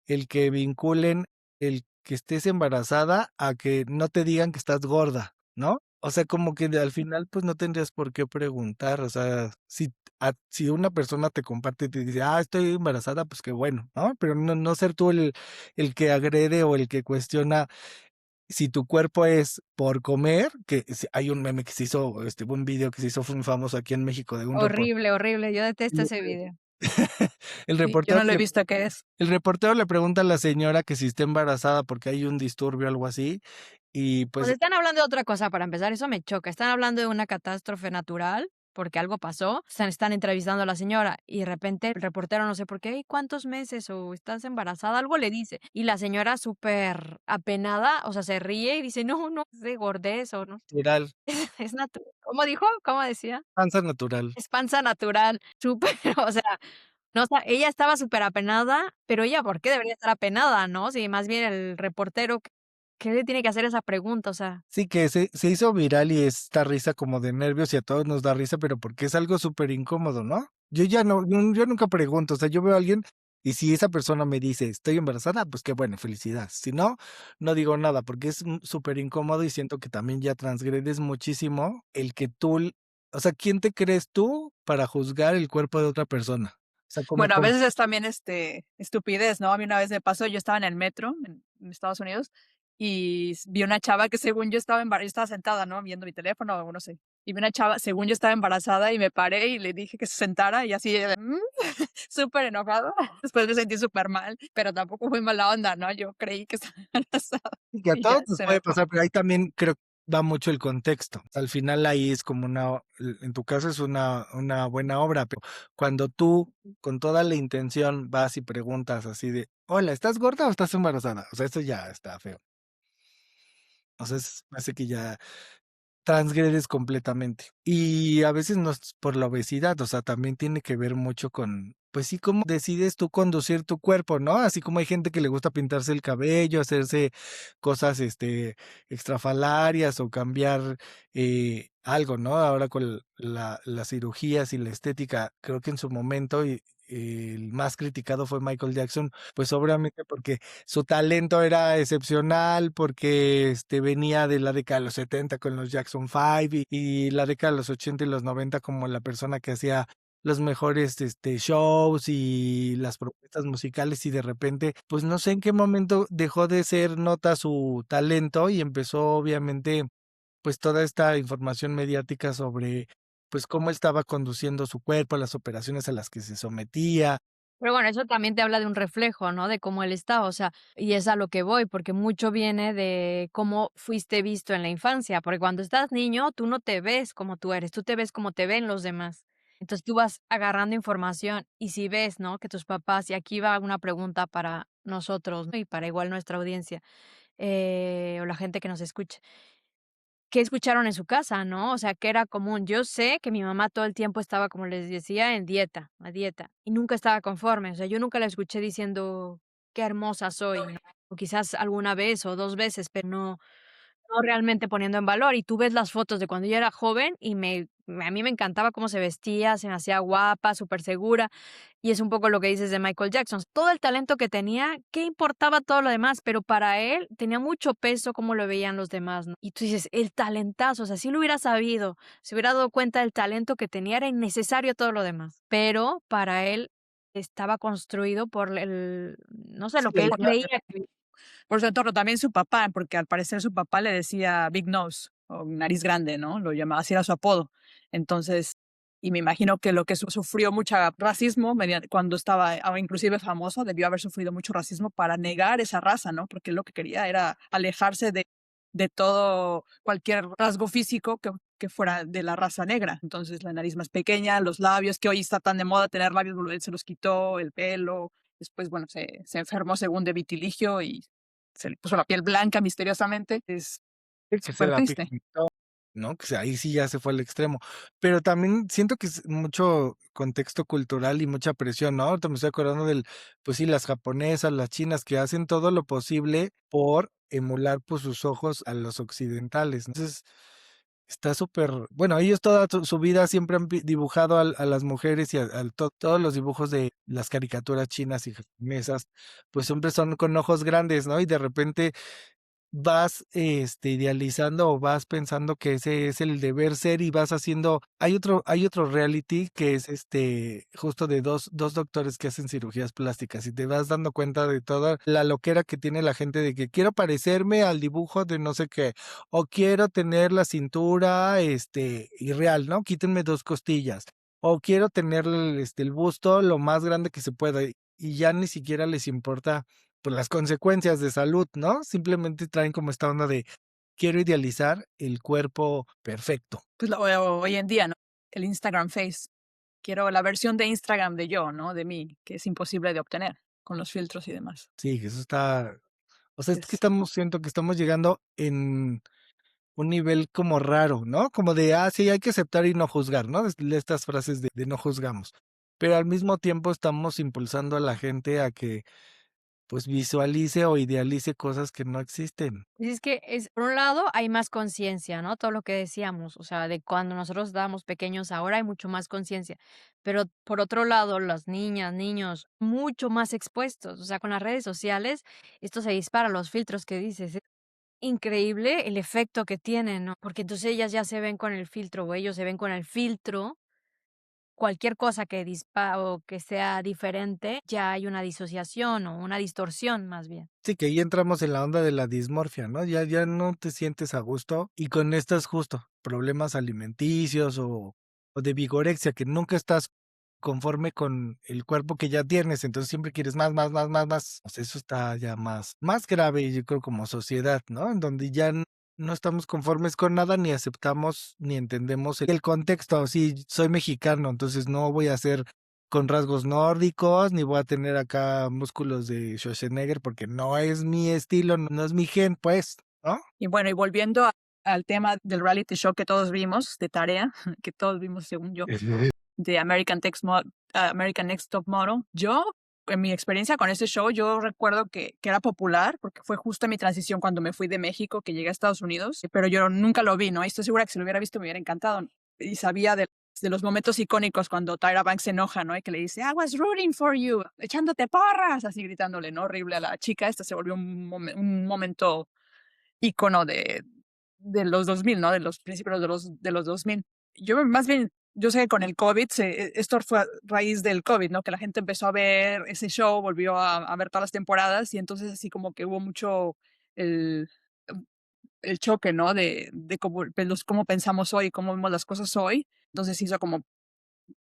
[SPEAKER 2] el que vinculen el que estés embarazada a que no te digan que estás gorda, ¿no? O sea, como que al final, pues no tendrías por qué preguntar, o sea, si una persona te comparte y te dice, estoy embarazada, pues qué bueno, ¿no? Pero no ser tú el que agrede o el que cuestiona si tu cuerpo es por comer, que hay un meme que se hizo, un video que se hizo muy famoso aquí en México de un reportero.
[SPEAKER 1] Horrible, horrible, yo detesto ese video.
[SPEAKER 2] El
[SPEAKER 3] Sí, yo
[SPEAKER 2] reportero
[SPEAKER 3] no lo he visto qué es.
[SPEAKER 2] el reportero le pregunta a la señora que si está embarazada porque hay un disturbio o algo así, y
[SPEAKER 1] O
[SPEAKER 2] pues
[SPEAKER 1] sea, están hablando de otra cosa para empezar, eso me choca. Están hablando de una catástrofe natural, porque algo pasó. Están entrevistando a la señora y de repente el reportero no sé por qué, "¿Y cuántos meses? O estás embarazada", algo le dice. Y la señora súper apenada, o sea, se ríe y dice, no, no, es de gordez o no.
[SPEAKER 2] natural,
[SPEAKER 1] Es natural. ¿Cómo dijo? ¿Cómo decía?
[SPEAKER 2] panza natural.
[SPEAKER 1] Es panza natural, súper, o sea, no, o sea, ella estaba súper apenada, pero ella, ¿por qué debería estar apenada, no? Si más bien el reportero, ¿qué le tiene que hacer esa pregunta? O sea,
[SPEAKER 2] Sí, que se hizo viral y esta risa como de nervios y a todos nos da risa, pero porque es algo súper incómodo, ¿no? Yo ya no, yo nunca pregunto, o sea, yo veo a alguien y si esa persona me dice, estoy embarazada, pues qué bueno, felicidad. Si no, no digo nada porque es súper incómodo y siento que también ya transgredes muchísimo el que o sea, ¿quién te crees tú para juzgar el cuerpo de otra persona? O sea, como
[SPEAKER 3] Bueno, a
[SPEAKER 2] con
[SPEAKER 3] veces es también, estupidez, ¿no? A mí una vez me pasó, yo estaba en el metro en Estados Unidos y vi una chava que según yo estaba sentada, ¿no? Viendo mi teléfono o no sé, y vi una chava, según yo estaba embarazada y me paré y le dije que se sentara y así ella de, súper enojada. Después me sentí súper mal, pero tampoco fue mala onda, ¿no? Yo creí que estaba embarazada
[SPEAKER 2] y que a
[SPEAKER 3] y ya
[SPEAKER 2] todos nos
[SPEAKER 3] se me
[SPEAKER 2] puede
[SPEAKER 3] fue.
[SPEAKER 2] pasar, pero ahí también creo que va mucho el contexto. Al final ahí es como en tu caso es una buena obra, pero cuando tú con toda la intención vas y preguntas así de, hola, ¿estás gorda o estás embarazada? O sea, eso ya está feo. O sea, hace que ya transgredes completamente. Y a veces no es por la obesidad, o sea, también tiene que ver mucho pues sí, cómo decides tú conducir tu cuerpo, ¿no? Así como hay gente que le gusta pintarse el cabello, hacerse cosas, extrafalarias o cambiar algo, ¿no? Ahora con las cirugías y la estética, creo que en su momento el más criticado fue Michael Jackson, pues obviamente porque su talento era excepcional, porque venía de la década de los 70 con los Jackson 5 y la década de los 80 y los 90 como la persona que hacía los mejores shows y las propuestas musicales y de repente, pues no sé en qué momento dejó de ser nota su talento y empezó obviamente pues toda esta información mediática sobre pues cómo estaba conduciendo su cuerpo, las operaciones a las que se sometía.
[SPEAKER 1] Pero bueno, eso también te habla de un reflejo, ¿no? De cómo él está, o sea, y es a lo que voy, porque mucho viene de cómo fuiste visto en la infancia, porque cuando estás niño, tú no te ves como tú eres, tú te ves como te ven los demás. Entonces tú vas agarrando información y si ves, ¿no? Que tus papás, y aquí va una pregunta para nosotros, ¿no? Y para igual nuestra audiencia, o la gente que nos escuche. ¿Qué escucharon en su casa, no? O sea, ¿qué era común? Yo sé que mi mamá todo el tiempo estaba, como les decía, en dieta, a dieta, y nunca estaba conforme. O sea, yo nunca la escuché diciendo: "Qué hermosa soy", ¿no? O quizás alguna vez o 2 veces, pero no realmente poniendo en valor. Y tú ves las fotos de cuando yo era joven y a mí me encantaba cómo se vestía, se me hacía guapa, súper segura. Y es un poco lo que dices de Michael Jackson. Todo el talento que tenía, ¿qué importaba todo lo demás? Pero para él tenía mucho peso cómo lo veían los demás, ¿no? Y tú dices, el talentazo, o sea, si lo hubiera sabido, se hubiera dado cuenta del talento que tenía, era innecesario todo lo demás. Pero para él estaba construido por no sé,
[SPEAKER 2] Sí,
[SPEAKER 1] lo que él creía.
[SPEAKER 3] Por su entorno, también su papá, porque al parecer su papá le decía Big Nose o nariz grande, ¿no? Lo llamaba, así era su apodo. Entonces, y me imagino que lo que sufrió mucho racismo cuando estaba inclusive famoso, debió haber sufrido mucho racismo para negar esa raza, ¿no? Porque lo que quería era alejarse de todo, cualquier rasgo físico que fuera de la raza negra. Entonces, la nariz más pequeña, los labios, que hoy está tan de moda tener labios, él se los quitó, el pelo. Después, bueno, se enfermó según de vitiligio y se le puso la piel blanca misteriosamente. Es
[SPEAKER 2] que se
[SPEAKER 3] súper
[SPEAKER 2] la
[SPEAKER 3] triste.
[SPEAKER 2] pigmentó, ¿no? Que ahí sí ya se fue al extremo. Pero también siento que es mucho contexto cultural y mucha presión, ¿no? Ahorita me estoy acordando pues sí, las japonesas, las chinas, que hacen todo lo posible por emular, pues, sus ojos a los occidentales. Entonces, está súper, bueno, ellos toda su vida siempre han dibujado a las mujeres y todos los dibujos de las caricaturas chinas y japonesas, pues siempre son con ojos grandes, ¿no? Y de repente vas, idealizando o vas pensando que ese es el deber ser y vas haciendo hay otro reality que es, justo de dos doctores que hacen cirugías plásticas, y te vas dando cuenta de toda la loquera que tiene la gente de que quiero parecerme al dibujo de no sé qué, o quiero tener la cintura, irreal, ¿no? Quítenme 2 costillas, o quiero tener el busto lo más grande que se pueda, y ya ni siquiera les importa pues, las consecuencias de salud, ¿no? Simplemente traen como esta onda de quiero idealizar el cuerpo perfecto.
[SPEAKER 3] Pues hoy en día, ¿no? El Instagram Face. Quiero la versión de Instagram de yo, ¿no? De mí, que es imposible de obtener con los filtros y demás.
[SPEAKER 2] Sí, que eso está, o sea, es que
[SPEAKER 3] Es,
[SPEAKER 2] siento que estamos llegando en un nivel como raro, ¿no? Como de, sí, hay que aceptar y no juzgar, ¿no? Estas frases de no juzgamos. Pero al mismo tiempo estamos impulsando a la gente a que, pues, visualice o idealice cosas que no existen.
[SPEAKER 1] Pues es que por un lado hay más conciencia, ¿no? Todo lo que decíamos, o sea, de cuando nosotros estábamos pequeños, ahora hay mucho más conciencia. Pero por otro lado, las niñas, niños, mucho más expuestos. O sea, con las redes sociales, esto se dispara, los filtros que dices. Es increíble el efecto que tienen, ¿no? Porque entonces ellas ya se ven con el filtro o ellos se ven con el filtro. Cualquier cosa que o que sea diferente, ya hay una disociación o una distorsión más bien.
[SPEAKER 2] Sí, que ahí entramos en la onda de la dismorfia, ¿no? Ya no te sientes a gusto y con estas justo problemas alimenticios o de vigorexia, que nunca estás conforme con el cuerpo que ya tienes, entonces siempre quieres más, más, más, más, más. O sea, eso está ya más grave, yo creo, como sociedad, ¿no? En donde ya no estamos conformes con nada, ni aceptamos, ni entendemos el contexto. Sí, soy mexicano, entonces no voy a ser con rasgos nórdicos, ni voy a tener acá músculos de Schwarzenegger porque no es mi estilo, no es mi gen, pues, ¿no?
[SPEAKER 3] y bueno, y volviendo al tema del reality show que todos vimos, de Tarea, que todos vimos según yo, de American Next Top Model. Yo, en mi experiencia con ese show, yo recuerdo que era popular porque fue justo en mi transición cuando me fui de México, que llegué a Estados Unidos, pero yo nunca lo vi, ¿no? Y estoy segura que si lo hubiera visto me hubiera encantado. Y sabía de los momentos icónicos cuando Tyra Banks se enoja, ¿no? Y que le dice, I was rooting for you, echándote porras, así gritándole, ¿no? Horrible a la chica. Esta se volvió un momento ícono de los 2000, ¿no? De los principios de los 2000. Yo más bien, yo sé que con el COVID, esto fue a raíz del COVID, ¿no? Que la gente empezó a ver ese show, volvió a ver todas las temporadas y entonces así como que hubo mucho el, el choque, ¿no? De cómo pensamos hoy, cómo vemos las cosas hoy. Entonces se hizo como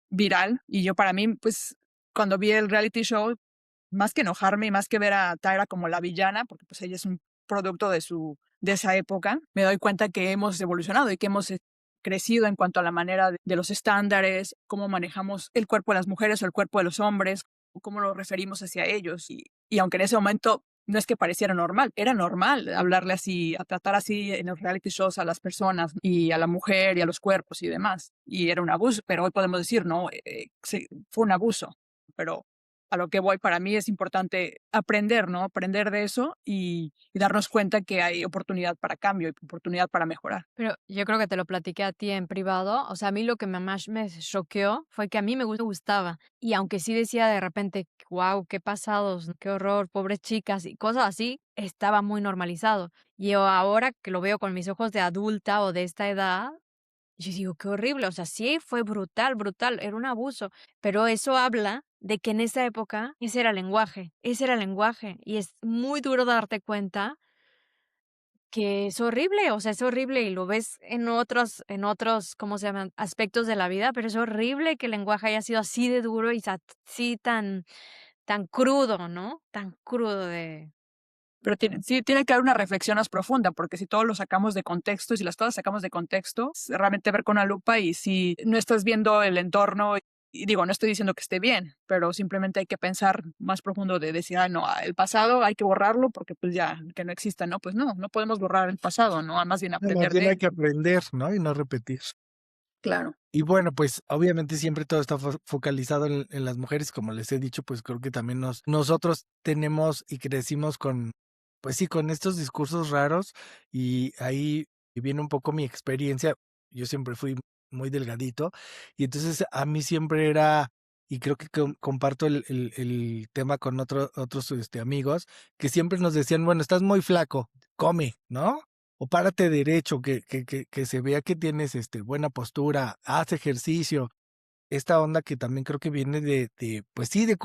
[SPEAKER 3] viral y yo para mí, pues cuando vi el reality show, más que enojarme y más que ver a Tyra como la villana, porque pues ella es un producto de esa época, me doy cuenta que hemos evolucionado y que hemos crecido en cuanto a la manera de los estándares, cómo manejamos el cuerpo de las mujeres o el cuerpo de los hombres, o cómo lo referimos hacia ellos. Y aunque en ese momento no es que pareciera normal, era normal hablarle así, a tratar así en los reality shows a las personas y a la mujer y a los cuerpos y demás. Y era un abuso, pero hoy podemos decir, no, sí, fue un abuso, pero a lo que voy, para mí es importante aprender, ¿no? Aprender de eso y darnos cuenta que hay oportunidad para cambio y oportunidad para mejorar.
[SPEAKER 1] Pero yo creo que te lo platiqué a ti en privado. O sea, a mí lo que más me choqueó fue que a mí me gustaba. Y aunque sí decía de repente, wow, qué pasados, qué horror, pobres chicas y cosas así, estaba muy normalizado. Y yo ahora que lo veo con mis ojos de adulta o de esta edad, yo digo, qué horrible. O sea, sí fue brutal, brutal, era un abuso. Pero eso habla de que en esa época ese era el lenguaje. Y es muy duro darte cuenta que es horrible, o sea, es horrible y lo ves en otros, ¿cómo se llaman?, aspectos de la vida, pero es horrible que el lenguaje haya sido así de duro y así tan crudo, ¿no? Tan crudo de
[SPEAKER 3] Pero sí tiene que haber una reflexión más profunda, porque si todo lo sacamos de contexto y si las cosas sacamos de contexto, es realmente ver con una lupa y si no estás viendo el entorno, y digo, no estoy diciendo que esté bien, pero simplemente hay que pensar más profundo de decir, ah, no, el pasado hay que borrarlo porque pues ya, que no exista, ¿no? Pues no podemos borrar el pasado, ¿no? Más bien
[SPEAKER 2] No, más
[SPEAKER 3] aprender
[SPEAKER 2] bien
[SPEAKER 3] de
[SPEAKER 2] hay
[SPEAKER 3] él.
[SPEAKER 2] que aprender, ¿no? Y no repetir.
[SPEAKER 3] Claro.
[SPEAKER 2] Y bueno, pues obviamente siempre todo está focalizado en las mujeres, como les he dicho, pues creo que también nosotros tenemos y crecimos con, pues sí, con estos discursos raros y ahí viene un poco mi experiencia. Yo siempre fui muy delgadito y entonces a mí siempre era, y creo que comparto el tema con otros amigos, que siempre nos decían, bueno, estás muy flaco, come, ¿no? O párate derecho, que se vea que tienes buena postura, haz ejercicio. Esta onda que también creo que viene pues sí, de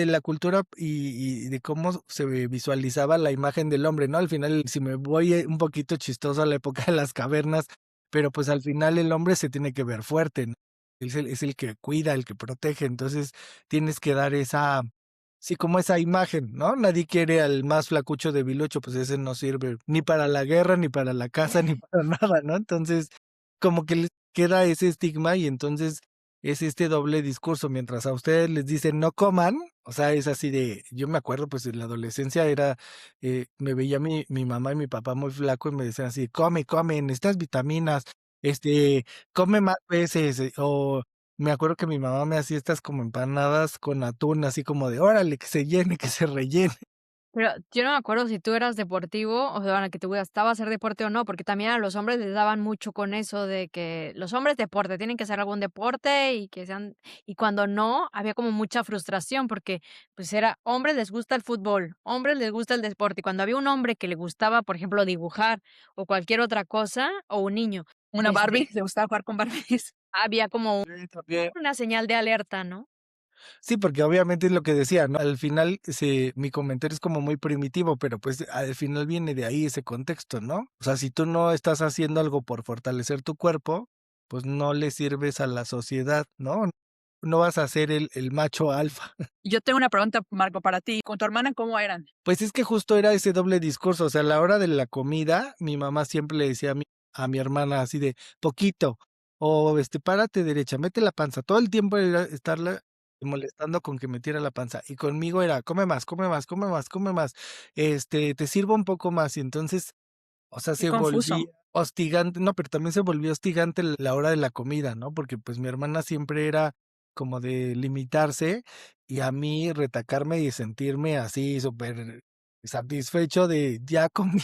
[SPEAKER 2] la cultura y de cómo se visualizaba la imagen del hombre, ¿no? Al final, si me voy un poquito chistoso a la época de las cavernas, pero pues al final el hombre se tiene que ver fuerte, ¿no? Es el que cuida, el que protege, entonces tienes que dar esa, sí, como esa imagen, ¿no? Nadie quiere al más flacucho de debilucho, pues ese no sirve ni para la guerra, ni para la casa, ni para nada, ¿no? Entonces, como que les queda ese estigma y entonces es este doble discurso. Mientras a ustedes les dicen no coman, o sea, es así de, yo me acuerdo, pues en la adolescencia era, me veía mi mamá y mi papá muy flaco y me decían así, come, necesitas vitaminas, come más veces, o me acuerdo que mi mamá me hacía estas como empanadas con atún, así como de, órale, que se llene, que se rellene.
[SPEAKER 1] pero yo no me acuerdo si tú eras deportivo, o sea, bueno, que te gustaba hacer deporte o no, porque también a los hombres les daban mucho con eso de que los hombres deporte, tienen que hacer algún deporte y que sean y cuando no, había como mucha frustración porque, pues, era hombres les gusta el fútbol, hombres les gusta el deporte, y cuando había un hombre que le gustaba, por ejemplo, dibujar o cualquier otra cosa, o un niño,
[SPEAKER 3] Una
[SPEAKER 1] este,
[SPEAKER 3] Barbie, ¿te gustaba jugar con Barbies?
[SPEAKER 1] había como
[SPEAKER 2] Sí, también.
[SPEAKER 1] una señal de alerta, ¿no?
[SPEAKER 2] Sí, porque obviamente es lo que decía, ¿no? Al final, mi comentario es como muy primitivo, pero pues al final viene de ahí ese contexto, ¿no? O sea, si tú no estás haciendo algo por fortalecer tu cuerpo, pues no le sirves a la sociedad, ¿no? No vas a ser el macho alfa.
[SPEAKER 3] Y yo tengo una pregunta, Marco, para ti. ¿Con tu hermana cómo eran?
[SPEAKER 2] Pues es que justo era ese doble discurso, o sea, a la hora de la comida, mi mamá siempre le decía a mi hermana así de poquito, o párate derecha, mete la panza, todo el tiempo era estarla molestando con que metiera la panza, y conmigo era come más, come más, come más, come más, te sirvo un poco más, y entonces, o sea,
[SPEAKER 3] Qué
[SPEAKER 2] se volvía
[SPEAKER 3] confuso.
[SPEAKER 2] hostigante, no, pero también se volvió hostigante la hora de la comida, ¿no? Porque, pues, mi hermana siempre era como de limitarse, y a mí retacarme y sentirme así súper satisfecho de ya comí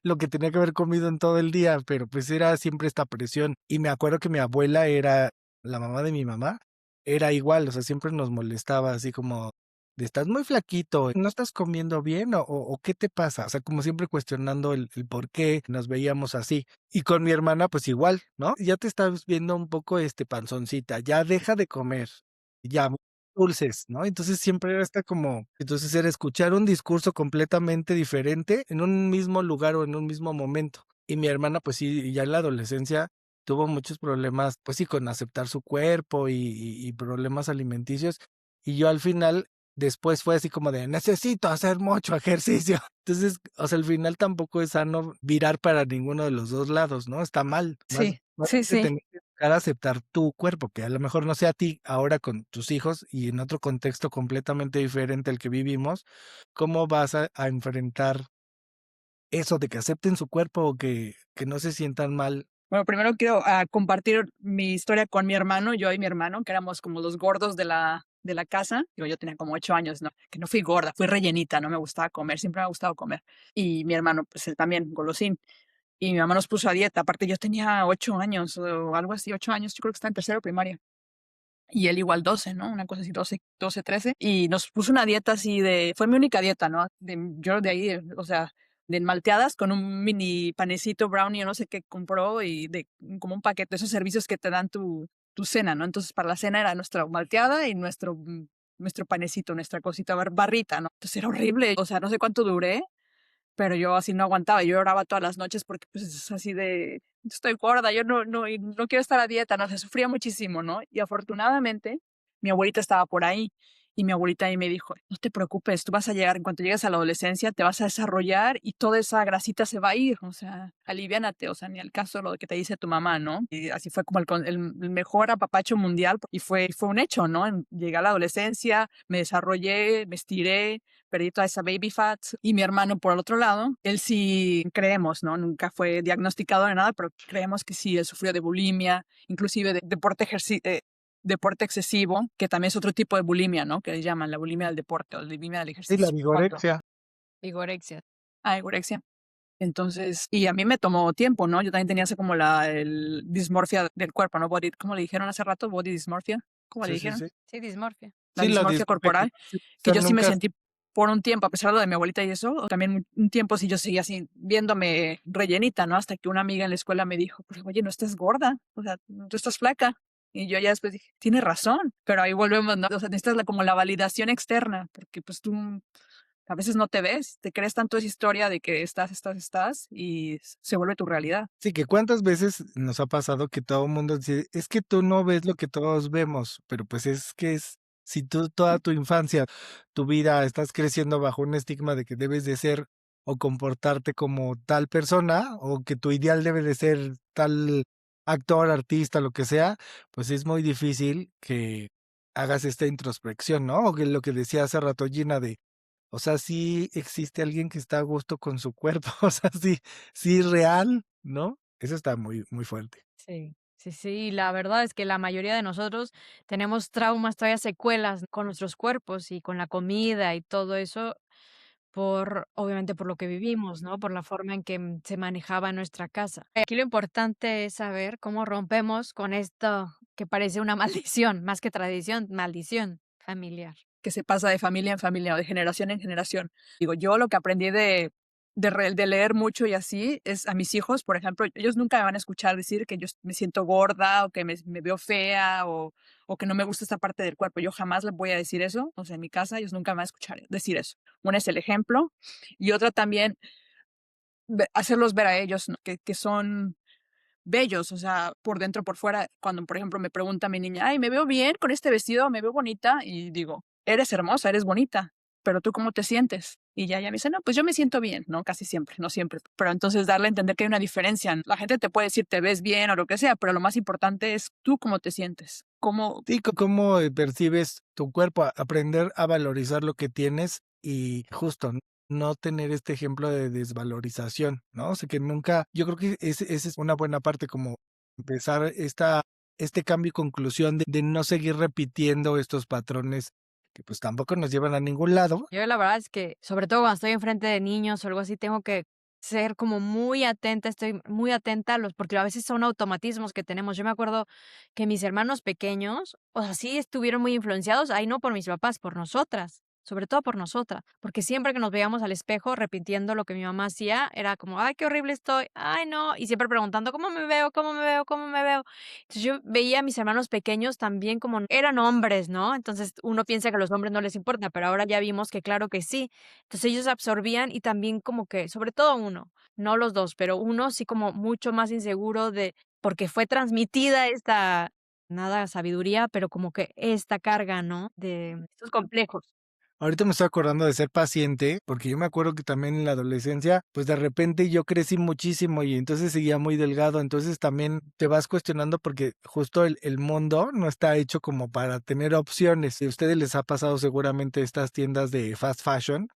[SPEAKER 2] lo que tenía que haber comido en todo el día, pero, pues, era siempre esta presión. Y me acuerdo que mi abuela era la mamá de mi mamá, era igual, o sea, siempre nos molestaba así como de: "Estás muy flaquito, ¿no estás comiendo bien o qué te pasa?". O sea, como siempre cuestionando el por qué nos veíamos así. Y con mi hermana, pues igual, ¿no? Ya te estás viendo un poco, panzoncita, ya deja de comer, ya dulces, ¿no? Entonces siempre era entonces era escuchar un discurso completamente diferente en un mismo lugar o en un mismo momento. Y mi hermana, pues sí, ya en la adolescencia tuvo muchos problemas, pues sí, con aceptar su cuerpo y problemas alimenticios. Y yo al final, después fue así como de: "Necesito hacer mucho ejercicio". Entonces, o sea, al final tampoco es sano virar para ninguno de los 2 lados, ¿no? Está mal.
[SPEAKER 3] Sí,
[SPEAKER 2] Más
[SPEAKER 3] sí,
[SPEAKER 2] bien te
[SPEAKER 3] sí.
[SPEAKER 2] tenés que educar a aceptar tu cuerpo, que a lo mejor no sea a ti ahora con tus hijos y en otro contexto completamente diferente al que vivimos, ¿cómo vas a enfrentar eso de que acepten su cuerpo o que no se sientan mal?
[SPEAKER 3] Bueno, primero quiero, compartir mi historia con mi hermano, yo y mi hermano, que éramos como los gordos de la casa. Digo, yo tenía como 8 años, ¿no? Que no fui gorda, fui rellenita, no me gustaba comer, siempre me ha gustado comer. Y mi hermano, pues, él también, golosín. Y mi mamá nos puso a dieta. Aparte, yo tenía 8 años o algo así, 8 años, yo creo que estaba en tercero de primaria. Y él igual 12, ¿no? Una cosa así, 12, 13. Y nos puso una dieta así de fue mi única dieta, ¿no? Yo de ahí, o sea, de malteadas con un mini panecito brownie o no sé qué compró y de como un paquete, esos servicios que te dan tu cena, ¿no? Entonces, para la cena era nuestra malteada y nuestro panecito, nuestra cosita, barrita, ¿no? Entonces, era horrible. O sea, no sé cuánto duré, pero yo así no aguantaba, yo lloraba todas las noches porque, pues, es así de: "Estoy gorda, yo no quiero estar a dieta", no sé, sufría muchísimo, ¿no? Y afortunadamente, mi abuelita estaba por ahí, y mi abuelita ahí me dijo: "No te preocupes, tú vas a llegar en cuanto llegues a la adolescencia, te vas a desarrollar y toda esa grasita se va a ir, o sea, aliviánate, o sea, ni al caso lo que te dice tu mamá", ¿no? Y así fue como el mejor apapacho mundial, y fue un hecho, ¿no? Llegué a la adolescencia, me desarrollé, me estiré, perdí toda esa baby fat. Y mi hermano, por el otro lado, él sí creemos, ¿no? Nunca fue diagnosticado de nada, pero creemos que sí, él sufrió de bulimia, inclusive de deporte excesivo, que también es otro tipo de bulimia, ¿no? Que le llaman la bulimia del deporte o la bulimia del
[SPEAKER 2] Sí, la
[SPEAKER 3] ejercicio. Cuando
[SPEAKER 2] vigorexia.
[SPEAKER 1] Vigorexia.
[SPEAKER 3] anorexia. Entonces, y a mí me tomó tiempo, ¿no? Yo también tenía así como el dismorfia del cuerpo, ¿no? ¿Cómo le dijeron hace rato? Body dysmorphia. ¿Cómo le
[SPEAKER 2] Sí, sí,
[SPEAKER 3] dijeron?
[SPEAKER 2] sí.
[SPEAKER 1] Sí, dismorfia.
[SPEAKER 3] La
[SPEAKER 2] Sí, la
[SPEAKER 3] dismorfia
[SPEAKER 2] dismorfia que
[SPEAKER 3] corporal,
[SPEAKER 2] o
[SPEAKER 3] que
[SPEAKER 2] sea,
[SPEAKER 3] yo sí me
[SPEAKER 2] nunca
[SPEAKER 3] sentí por un tiempo, a pesar de lo de mi abuelita y eso, también un tiempo sí yo seguía así viéndome rellenita, ¿no? Hasta que una amiga en la escuela me dijo: "Pues, oye, no estás gorda, o sea, tú estás flaca". Y yo ya después dije: "Tienes razón", pero ahí volvemos, ¿no? O sea, necesitas como la validación externa, porque, pues, tú a veces no te ves, te crees tanto esa historia de que estás, y se vuelve tu realidad.
[SPEAKER 2] sí, que cuántas veces nos ha pasado que todo el mundo dice: "Es que tú no ves lo que todos vemos", pero, pues, es que si tú toda tu infancia, tu vida, estás creciendo bajo un estigma de que debes de ser o comportarte como tal persona, o que tu ideal debe de ser tal actor, artista, lo que sea, pues, es muy difícil que hagas esta introspección, ¿no? O que lo que decía hace rato Gina de o sea, sí existe alguien que está a gusto con su cuerpo, o sea, sí es real, ¿no? Eso está muy muy fuerte.
[SPEAKER 1] Sí, sí, sí, la verdad es que la mayoría de nosotros tenemos traumas, todavía secuelas con nuestros cuerpos y con la comida y todo eso obviamente por lo que vivimos, ¿no? Por la forma en que se manejaba nuestra casa. Aquí lo importante es saber cómo rompemos con esto que parece una maldición, más que tradición, maldición familiar.
[SPEAKER 3] Que se pasa de familia en familia o de generación en generación. Digo, yo lo que aprendí de leer mucho y así es a mis hijos, por ejemplo, ellos nunca me van a escuchar decir que yo me siento gorda o que me veo fea o que no me gusta esta parte del cuerpo. Yo jamás les voy a decir eso. O sea, en mi casa ellos nunca me van a escuchar decir eso. Una es el ejemplo y otra también hacerlos ver a ellos, ¿no? Que son bellos, o sea, por dentro, por fuera. Cuando, por ejemplo, me pregunta mi niña: "Ay, ¿me veo bien con este vestido? ¿Me veo bonita?". Y digo: "Eres hermosa, eres bonita, pero, ¿tú cómo te sientes?". Y ya ella me dice: "No, pues yo me siento bien", ¿no? Casi siempre, no siempre. Pero entonces darle a entender que hay una diferencia. La gente te puede decir: "Te ves bien", o lo que sea, pero lo más importante es tú cómo te sientes, cómo
[SPEAKER 2] Sí, cómo percibes tu cuerpo, aprender a valorizar lo que tienes y justo, ¿no? no tener este ejemplo de desvalorización, ¿no? O sea, que nunca yo creo que ese es una buena parte, como empezar este cambio y conclusión de no seguir repitiendo estos patrones que, pues, tampoco nos llevan a ningún lado.
[SPEAKER 1] Yo la verdad es que, sobre todo cuando estoy enfrente de niños o algo así, tengo que ser como muy atenta, estoy muy atenta a los porque a veces son automatismos que tenemos. Yo me acuerdo que mis hermanos pequeños, o sea, sí estuvieron muy influenciados, ahí no por mis papás, por nosotras, sobre todo por nosotras, porque siempre que nos veíamos al espejo repitiendo lo que mi mamá hacía, era como: "Ay, qué horrible estoy, ay, no", y siempre preguntando: "¿Cómo me veo? ¿Cómo me veo? ¿Cómo me veo?". Entonces, yo veía a mis hermanos pequeños también como eran hombres, ¿no? Entonces, uno piensa que a los hombres no les importa, pero ahora ya vimos que claro que sí. Entonces, ellos absorbían y también como que, sobre todo uno, no los 2 pero uno sí como mucho más inseguro de porque fue transmitida esta, nada sabiduría, pero como que esta carga, ¿no? De estos complejos.
[SPEAKER 2] Ahorita me estoy acordando de ser paciente, porque yo me acuerdo que también en la adolescencia, pues, de repente yo crecí muchísimo y entonces seguía muy delgado. Entonces, también te vas cuestionando porque justo el mundo no está hecho como para tener opciones. Y a ustedes les ha pasado seguramente estas tiendas de fast fashion,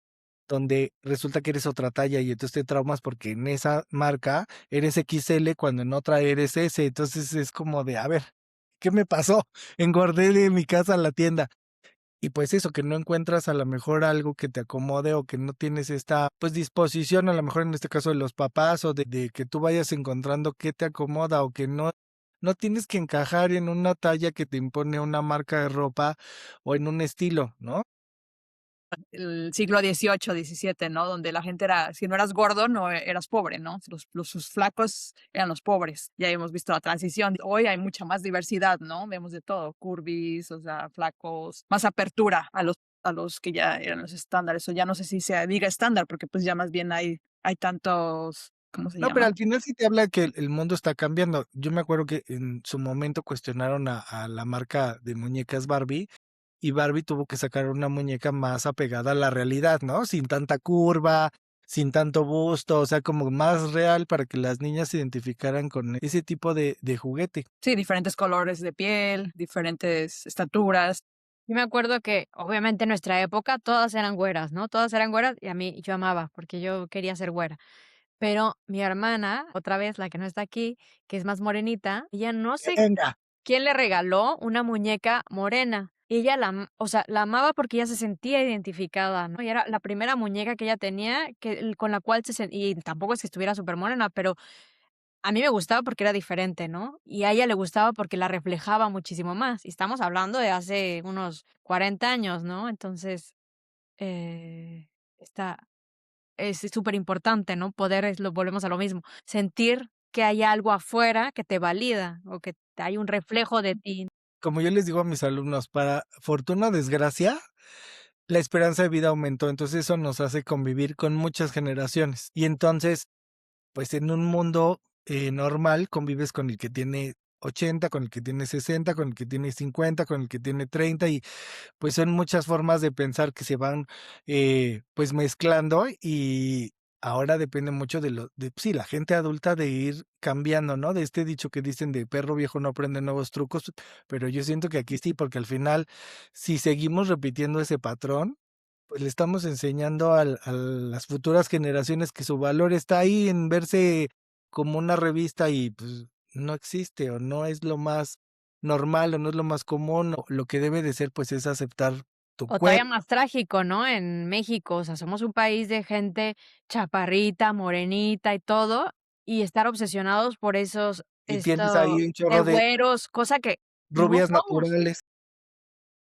[SPEAKER 2] donde resulta que eres otra talla y entonces te traumas porque en esa marca eres XL cuando en otra eres S. Entonces, es como de, a ver, ¿qué me pasó? Engordé de mi casa a la tienda. Y pues eso, que no encuentras a lo mejor algo que te acomode o que no tienes esta, pues, disposición, a lo mejor en este caso de los papás o de que tú vayas encontrando qué te acomoda o que no tienes que encajar en una talla que te impone una marca de ropa o en un estilo, ¿no?
[SPEAKER 3] El siglo XVIII, XVII, ¿no? Donde la gente era, si no eras gordo, no eras pobre, ¿no? Sus flacos eran los pobres. Ya hemos visto la transición. Hoy hay mucha más diversidad, ¿no? Vemos de todo, curvis, o sea, flacos, más apertura a los que ya eran los estándares, o ya no sé si se diga estándar, porque pues ya más bien hay tantos, ¿cómo se
[SPEAKER 2] No, pero
[SPEAKER 3] llaman?
[SPEAKER 2] al final sí te habla que el mundo está cambiando. Yo me acuerdo que en su momento cuestionaron a la marca de muñecas Barbie, y Barbie tuvo que sacar una muñeca más apegada a la realidad, ¿no? Sin tanta curva, sin tanto busto, o sea, como más real para que las niñas se identificaran con ese tipo de juguete.
[SPEAKER 3] Sí, diferentes colores de piel, diferentes estaturas.
[SPEAKER 1] Yo me acuerdo que, obviamente, en nuestra época todas eran güeras, ¿no? Todas eran güeras y a mí yo amaba, porque yo quería ser güera. Pero mi hermana, otra vez, la que no está aquí, que es más morenita, ella no sé
[SPEAKER 2] Venga.
[SPEAKER 1] quién le regaló una muñeca morena. Y ella o sea, la amaba porque ella se sentía identificada, ¿no? Y era la primera muñeca que ella tenía con la cual y tampoco es que estuviera súper morena, pero a mí me gustaba porque era diferente, ¿no? Y a ella le gustaba porque la reflejaba muchísimo más. Y estamos hablando de hace unos 40 años, ¿no? Entonces, está es súper importante, ¿no? Poder, lo volvemos a lo mismo, sentir que hay algo afuera que te valida o que hay un reflejo de ti.
[SPEAKER 2] Como yo les digo a mis alumnos, para fortuna o desgracia, la esperanza de vida aumentó, entonces eso nos hace convivir con muchas generaciones. Y entonces, pues en un mundo normal convives con el que tiene 80, con el que tiene 60, con el que tiene 50, con el que tiene 30 y pues son muchas formas de pensar que se van, pues mezclando y ahora depende mucho sí, la gente adulta de ir cambiando, ¿no? De este dicho que dicen de perro viejo no aprende nuevos trucos, pero yo siento que aquí sí, porque al final, si seguimos repitiendo ese patrón, pues le estamos enseñando a las futuras generaciones que su valor está ahí en verse como una revista y pues no existe o no es lo más normal o no es lo más común, o lo que debe de ser, pues, es aceptar tu
[SPEAKER 1] O todavía
[SPEAKER 2] cuerpo
[SPEAKER 1] más trágico, ¿no? En México, o sea, somos un país de gente chaparrita, morenita y todo, y estar obsesionados por
[SPEAKER 2] y tienes ahí un
[SPEAKER 1] de
[SPEAKER 2] chorro de
[SPEAKER 1] güeros, cosa que no
[SPEAKER 2] rubias
[SPEAKER 1] somos.
[SPEAKER 2] naturales.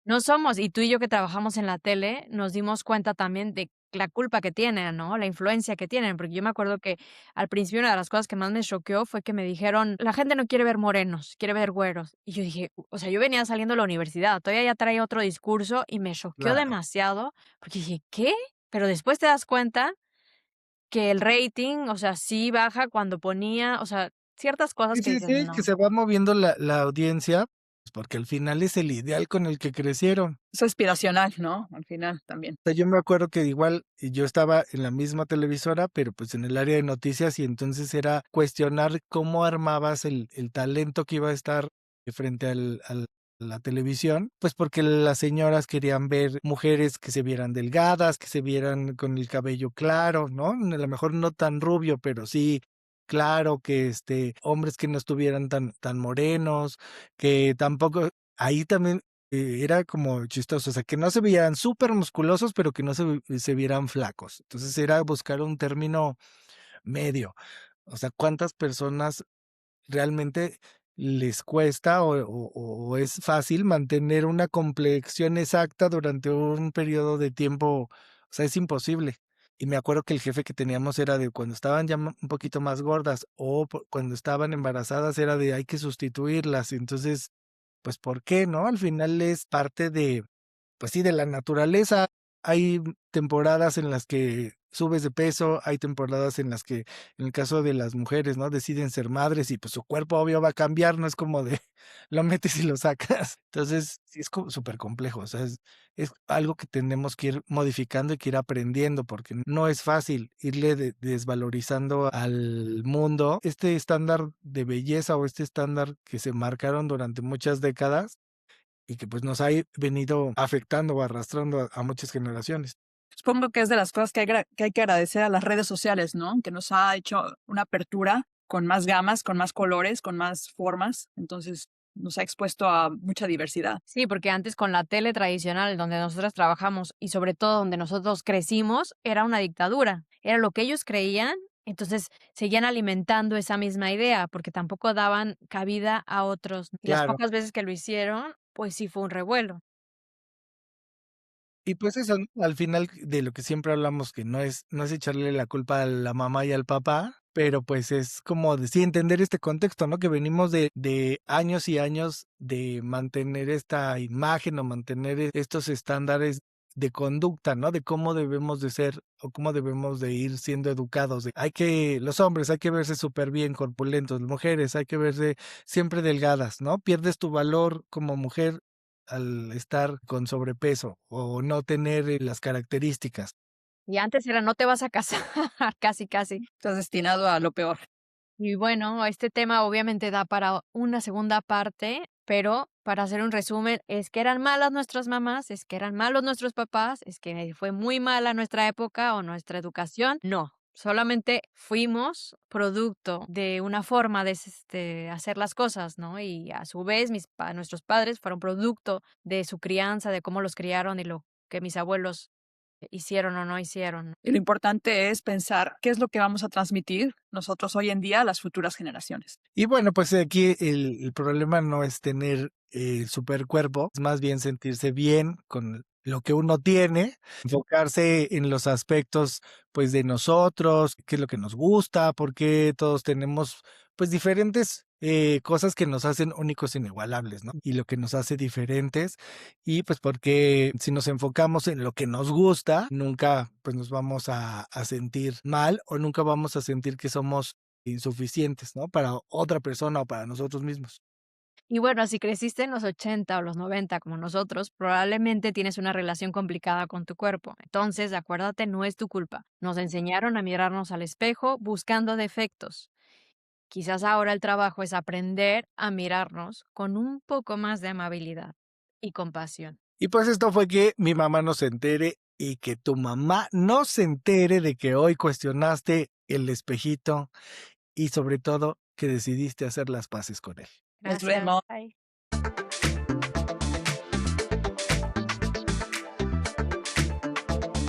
[SPEAKER 1] No somos, y tú y yo que trabajamos en la tele, nos dimos cuenta también de la culpa que tienen, ¿no? La influencia que tienen, porque yo me acuerdo que al principio una de las cosas que más me choqueó fue que me dijeron: "La gente no quiere ver morenos, quiere ver güeros". Y yo dije, o sea, yo venía saliendo de la universidad, todavía ya traía otro discurso y me choqueó
[SPEAKER 2] Claro.
[SPEAKER 1] demasiado, porque dije: "¿Qué?". Pero después te das cuenta que el rating, o sea, sí baja cuando ponía, o sea, ciertas cosas
[SPEAKER 2] Sí,
[SPEAKER 1] que
[SPEAKER 2] sí,
[SPEAKER 1] dices:
[SPEAKER 2] sí, que
[SPEAKER 1] "No".
[SPEAKER 2] se va moviendo la audiencia, pues, porque al final es el ideal con el que crecieron.
[SPEAKER 3] Es aspiracional, ¿no? Al final también.
[SPEAKER 2] O sea, yo me acuerdo que igual yo estaba en la misma televisora, pero, pues, en el área de noticias, y entonces era cuestionar cómo armabas el talento que iba a estar frente al la televisión, pues porque las señoras querían ver mujeres que se vieran delgadas, que se vieran con el cabello claro, ¿no? A lo mejor no tan rubio, pero sí claro, que hombres que no estuvieran tan morenos, que tampoco, ahí también era como chistoso, o sea, que no se vieran súper musculosos, pero que no se vieran flacos. Entonces era buscar un término medio. O sea, ¿cuántas personas realmente les cuesta o es fácil mantener una complexión exacta durante un periodo de tiempo? O sea, es imposible. Y me acuerdo que el jefe que teníamos era de cuando estaban ya un poquito más gordas o cuando estaban embarazadas era de hay que sustituirlas. Entonces, pues, ¿por qué no? Al final es parte de, pues sí, de la naturaleza. Hay temporadas en las que subes de peso, hay temporadas en las que, en el caso de las mujeres, ¿no? Deciden ser madres y pues su cuerpo obvio va a cambiar, no es como de lo metes y lo sacas. Entonces, sí es súper complejo, o sea, es algo que tenemos que ir modificando y que ir aprendiendo, porque no es fácil irle desvalorizando al mundo este estándar de belleza o este estándar que se marcaron durante muchas décadas y que pues nos ha venido afectando o arrastrando a muchas generaciones.
[SPEAKER 3] Supongo que es de las cosas que hay que agradecer a las redes sociales, ¿no? Que nos ha hecho una apertura con más gamas, con más colores, con más formas. Entonces, nos ha expuesto a mucha diversidad.
[SPEAKER 1] Sí, porque antes con la tele tradicional donde nosotras trabajamos y sobre todo donde nosotros crecimos, era una dictadura. Era lo que ellos creían, entonces seguían alimentando esa misma idea porque tampoco daban cabida a otros. Y las
[SPEAKER 2] Claro.
[SPEAKER 1] pocas veces que lo hicieron, pues sí fue un revuelo.
[SPEAKER 2] Y pues eso, ¿no? Al final de lo que siempre hablamos, que no es echarle la culpa a la mamá y al papá, pero pues es como de sí entender este contexto, ¿no? Que venimos de años y años de mantener esta imagen o mantener estos estándares de conducta, ¿no? De cómo debemos de ser o cómo debemos de ir siendo educados. Los hombres hay que verse súper bien, corpulentos, las mujeres hay que verse siempre delgadas, ¿no? Pierdes tu valor como mujer al estar con sobrepeso o no tener las características.
[SPEAKER 1] Y antes era no te vas a casar, casi, casi.
[SPEAKER 3] Estás destinado a lo peor.
[SPEAKER 1] Y bueno, este tema obviamente da para una segunda parte, pero para hacer un resumen, es que eran malas nuestras mamás, es que eran malos nuestros papás, es que fue muy mala nuestra época o nuestra educación. No, solamente fuimos producto de una forma de hacer las cosas, ¿no? Y a su vez nuestros padres fueron producto de su crianza, de cómo los criaron y lo que mis abuelos hicieron o no hicieron.
[SPEAKER 3] Y lo importante es pensar qué es lo que vamos a transmitir nosotros hoy en día a las futuras generaciones.
[SPEAKER 2] Y bueno, pues aquí el problema no es tener el supercuerpo, es más bien sentirse bien con lo que uno tiene, enfocarse en los aspectos pues de nosotros, qué es lo que nos gusta, porque todos tenemos pues diferentes cosas que nos hacen únicos e inigualables, ¿no? Y lo que nos hace diferentes y pues porque si nos enfocamos en lo que nos gusta, nunca pues nos vamos a sentir mal o nunca vamos a sentir que somos insuficientes, ¿no? Para otra persona o para nosotros mismos.
[SPEAKER 1] Y bueno, si creciste en los 80 o los 90 como nosotros, probablemente tienes una relación complicada con tu cuerpo. Entonces, acuérdate, no es tu culpa. Nos enseñaron a mirarnos al espejo buscando defectos. Quizás ahora el trabajo es aprender a mirarnos con un poco más de amabilidad y compasión.
[SPEAKER 2] Y pues esto fue que mi mamá no se entere y que tu mamá no se entere de que hoy cuestionaste el espejito y sobre todo que decidiste hacer las paces con él.
[SPEAKER 3] Nos
[SPEAKER 1] Gracias.
[SPEAKER 3] vemos.
[SPEAKER 1] Bye.